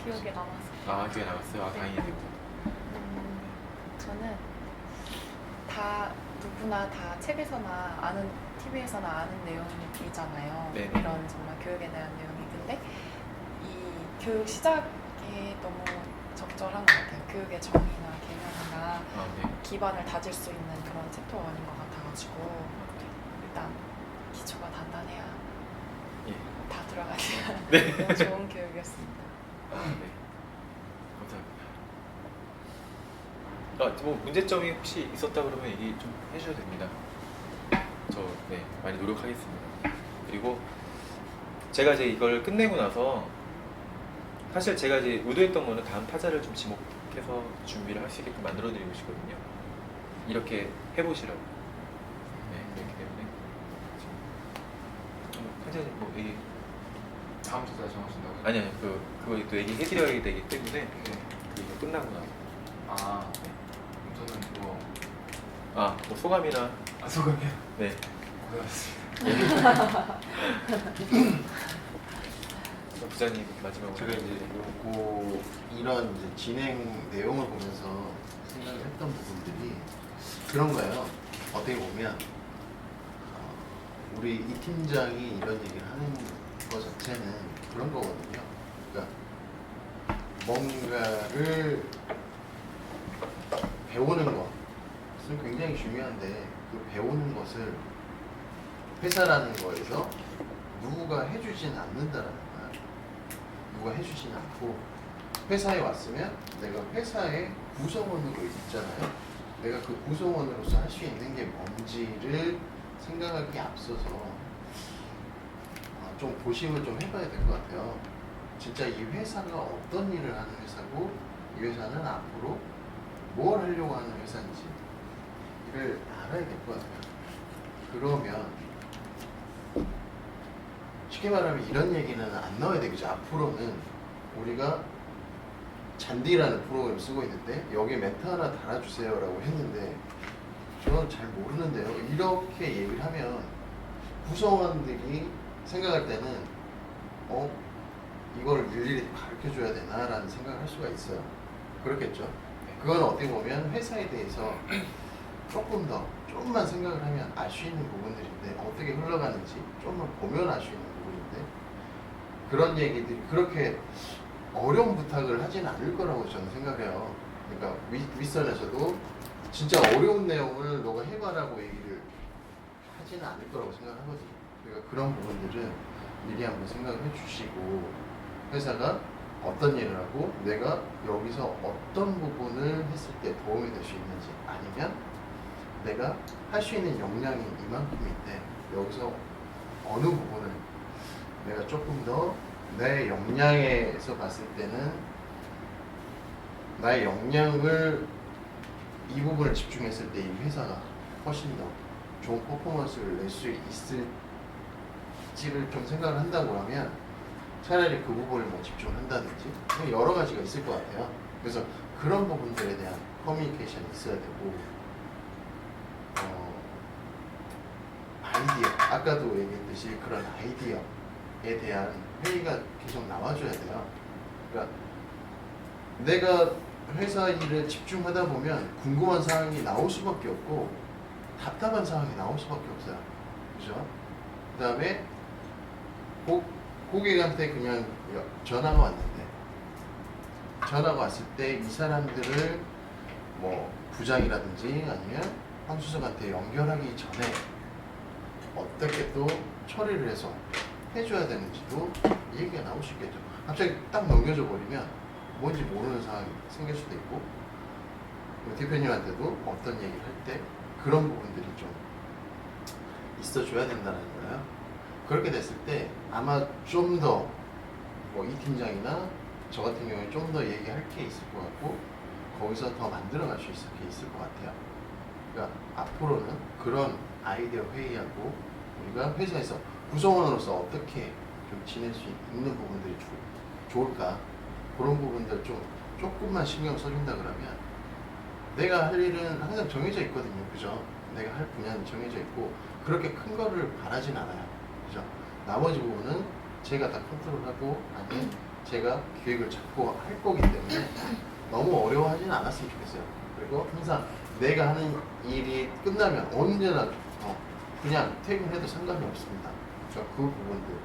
기억에 남았어요. 아, 기억에 남았어요? 아, 네. 다행이네요. 저는 누구나 다 책에서나 아는, TV에서나 아는 내용이잖아요. 네. 이런 정말 교육에 대한 내용이. 근데 이 교육 시작이 너무 적절한 것 같아요. 교육의 정의나 개념이나 네. 기반을 다질 수 있는 그런 챕터 1인 것 같아가지고 일단 기초가 단단해야 예. 다 들어가니까 네. 너무 좋은 교육이었습니다. 네. 감사합니다. 뭐 문제점이 혹시 있었다 그러면 얘기 좀 해주셔도 됩니다. 네, 많이 노력하겠습니다. 그리고 제가 이제 이걸 끝내고 나서 사실 제가 이제 의도했던 거는 다음 타자를 좀 지목해서 준비를 할 수 있게끔 만들어드리고 싶거든요. 이렇게 해보시라고. 네, 그렇기 때문에 타자님 뭐 얘기. 다음 주에 정하신다고요? 아니요, 그거 또 얘기해드려야 되기 때문에 그거 끝나고 나서. 아, 네. 그럼 저는 뭐 뭐 소감이나. 소감이요? 네. 고생하셨습니다. 부장님 마지막으로. 제가 이제 이런 이제 진행 내용을 보면서 생각을 했던 부분들이 그런 거예요. 어떻게 보면 우리 이 팀장이 이런 얘기를 하는 것 자체는 그런 거거든요. 그러니까 뭔가를 배우는 것은 굉장히 중요한데 그 배우는 것을 회사라는 거에서 누구가 해주진 않는다라는 거야. 누가 해주진 않고 회사에 왔으면 내가 회사의 구성원으로 있잖아요. 내가 그 구성원으로서 할 수 있는 게 뭔지를 생각하기에 앞서서 좀 고심을 좀 해봐야 될 것 같아요. 진짜 이 회사가 어떤 일을 하는 회사고 이 회사는 앞으로 뭘 하려고 하는 회사인지를 알아야 될 것 같아요. 그러면 쉽게 말하면 이런 얘기는 안 나와야 되겠죠. 앞으로는 우리가 잔디라는 프로그램을 쓰고 있는데 여기에 멘트 하나 달아주세요 라고 했는데 저는 잘 모르는데요. 이렇게 얘기를 하면 구성원들이 생각할 때는 이걸 일일이 가르쳐줘야 되나 라는 생각을 할 수가 있어요. 그렇겠죠. 그건 어떻게 보면 회사에 대해서 조금만 생각을 하면 알 수 있는 부분들인데 어떻게 흘러가는지 조금만 보면 알 수 있는 부분인데 그런 얘기들이 그렇게 어려운 부탁을 하지는 않을 거라고 저는 생각해요. 그러니까 윗선에서도 진짜 어려운 내용을 너가 해봐라고 얘기를 하지는 않을 거라고 생각하거든요. 그러니까 그런 부분들은 미리 한번 생각을 해주시고 회사가 어떤 일을 하고 내가 여기서 어떤 부분을 했을 때 도움이 될 수 있는지 아니면 내가 할 수 있는 역량이 이만큼인데 여기서 어느 부분을 내가 조금 더 내 역량에서 봤을 때는 나의 역량을 이 부분을 집중했을 때 이 회사가 훨씬 더 좋은 퍼포먼스를 낼 수 있을지를 좀 생각을 한다고 하면 차라리 그 부분을 뭐 집중을 한다든지 여러 가지가 있을 것 같아요. 그래서 그런 부분들에 대한 커뮤니케이션이 있어야 되고 아이디어, 아까도 얘기했듯이 그런 아이디어에 대한 회의가 계속 나와줘야 돼요. 그러니까 내가 회사 일에 집중하다 보면 궁금한 사항이 나올 수밖에 없고 답답한 상황이 나올 수밖에 없어요. 그죠? 그 다음에 고객한테 그냥 전화가 왔는데 전화가 왔을 때 이 사람들을 뭐 부장이라든지 아니면 황수석한테 연결하기 전에 어떻게 또 처리를 해서 해줘야 되는지도 얘기가 나올 수 있겠죠. 갑자기 딱 넘겨줘 버리면 뭔지 모르는 상황이 생길 수도 있고 대표님한테도 어떤 얘기를 할 때 그런 부분들이 좀 있어줘야 된다는 거예요. 그렇게 됐을 때 아마 좀 더 뭐 이 팀장이나 저 같은 경우에 좀 더 얘기할 게 있을 것 같고 거기서 더 만들어갈 수 있을 게 있을 것 같아요. 그러니까 앞으로는 그런 아이디어 회의하고 우리가 회사에서 구성원으로서 어떻게 좀 지낼 수 있는 부분들이 좋을까 그런 부분들 좀 조금만 신경 써준다 그러면 내가 할 일은 항상 정해져 있거든요. 그죠? 내가 할 분야는 정해져 있고 그렇게 큰 거를 바라진 않아요. 그죠? 나머지 부분은 제가 다 컨트롤하고 아니면 제가 기획을 잡고 할 거기 때문에 너무 어려워하지는 않았으면 좋겠어요. 그리고 항상 내가 하는 일이 끝나면 언제나 그냥 퇴근해도 상관이 없습니다. 그러니까 그 부분들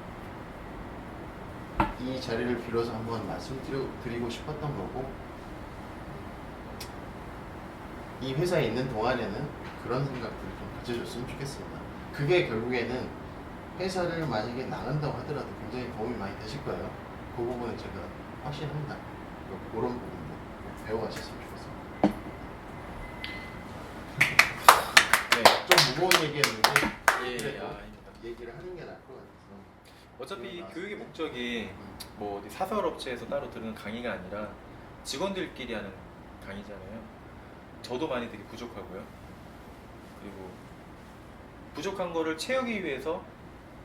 이 자리를 빌어서 한번 말씀드리고 싶었던 거고 이 회사에 있는 동안에는 그런 생각들을 좀 가져줬으면 좋겠습니다. 그게 결국에는 회사를 만약에 나간다고 하더라도 굉장히 도움이 많이 되실 거예요. 그 부분은 제가 확신합니다. 그런 부분도 배워가셨으면 좋겠습니다. 네, 좀 무거운 얘기였는데 그래도 얘기를 하는 게 나을 것 같아서 어차피 교육의 목적이 뭐 어디 사설 업체에서 따로 들은 강의가 아니라 직원들끼리 하는 강의잖아요. 저도 많이 되게 부족하고요. 그리고 부족한 거를 채우기 위해서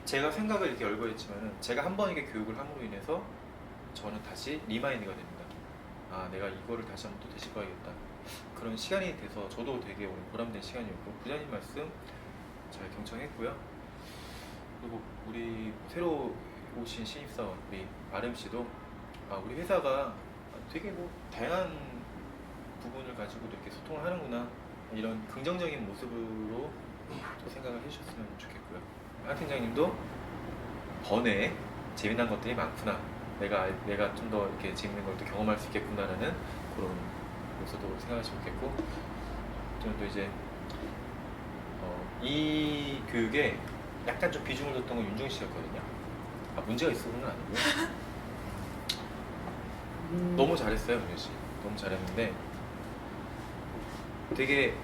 제가 생각을 이렇게 열거했지만은 제가 한 번 이렇게 교육을 함으로 인해서 저는 다시 리마인드가 됩니다. 아, 내가 이거를 다시 한번 또 되짚어야겠다. 그런 시간이 돼서 저도 되게 오늘 보람된 시간이었고 부장님 말씀 잘 경청했고요. 그리고 우리 새로 오신 신입사원 우리 RM 씨도 우리 회사가 되게 뭐 다양한 부분을 가지고도 이렇게 소통을 하는구나 이런 긍정적인 모습으로 또 생각을 해주셨으면 좋겠고요. 한 팀장님도 번외에 재미난 것들이 많구나. 내가 좀 더 이렇게 재밌는 걸 또 경험할 수 있겠구나라는 그런 요소도 생각하시면 좋겠고 저는 또 이제 이 교육에 약간 좀 비중을 뒀던 건 윤종 씨였거든요. 문제가 있어서는 아니고요. 너무 잘했어요, 윤종 씨. 너무 잘했는데 되게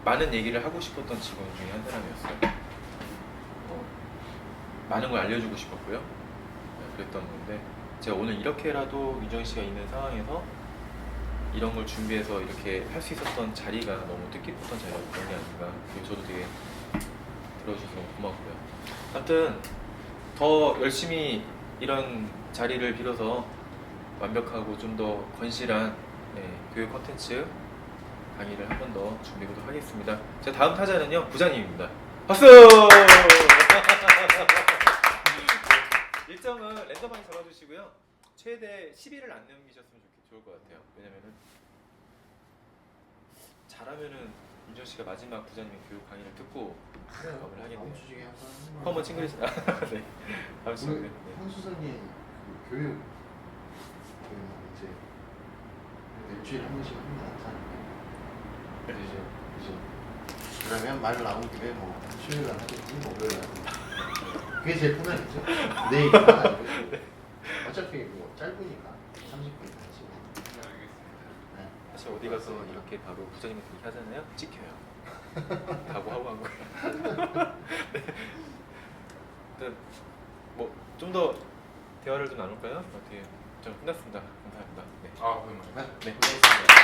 많은 얘기를 하고 싶었던 직원 중에 한 사람이었어요. 많은 걸 알려주고 싶었고요. 그랬던 건데 제가 오늘 이렇게라도 윤정 씨가 있는 상황에서 이런 걸 준비해서 이렇게 할 수 있었던 자리가 너무 뜻깊었던 자리였던 게 아닌가. 그리고 저도 되게 들어주셔서 너무 고맙고요. 아무튼 더 열심히 이런 자리를 빌어서 완벽하고 좀 더 건실한 교육 콘텐츠 강의를 한 번 더 준비하도록 하겠습니다. 제 다음 타자는요 부장님입니다. 박수! 일정은 랜덤하게 잡아주시고요. 최대 10일을 안 넘기셨으면 좋을 것 같아요. 왜냐면은 잘하면은 윤정 씨가 마지막 부장님의 교육 강의를 듣고 작업을 하겠네요. 다음 주 중에 한번 한번 찡그리시. 네. 다음 주 중에. 황수선님 그 교육 이제 일주일에 한 번씩 하는 게 낫지 않을까요? 그죠. 그러면 말 나온 김에 뭐 수요일 날 하든지 목요일 날 하든지 그게 제일 편하겠죠? 내 얘기가 아니고 어차피 뭐 짧으니까 30분이니까 네. 사실 어디 가서 이렇게 바로 부장님한테 얘기하잖아요. 찍혀요. 각오하고 한 거예요. 네. 뭐좀 더 대화를 좀 나눌까요? 어떻게? 저는 끝났습니다. 감사합니다. 네. 그럼 네, 고생하셨습니다.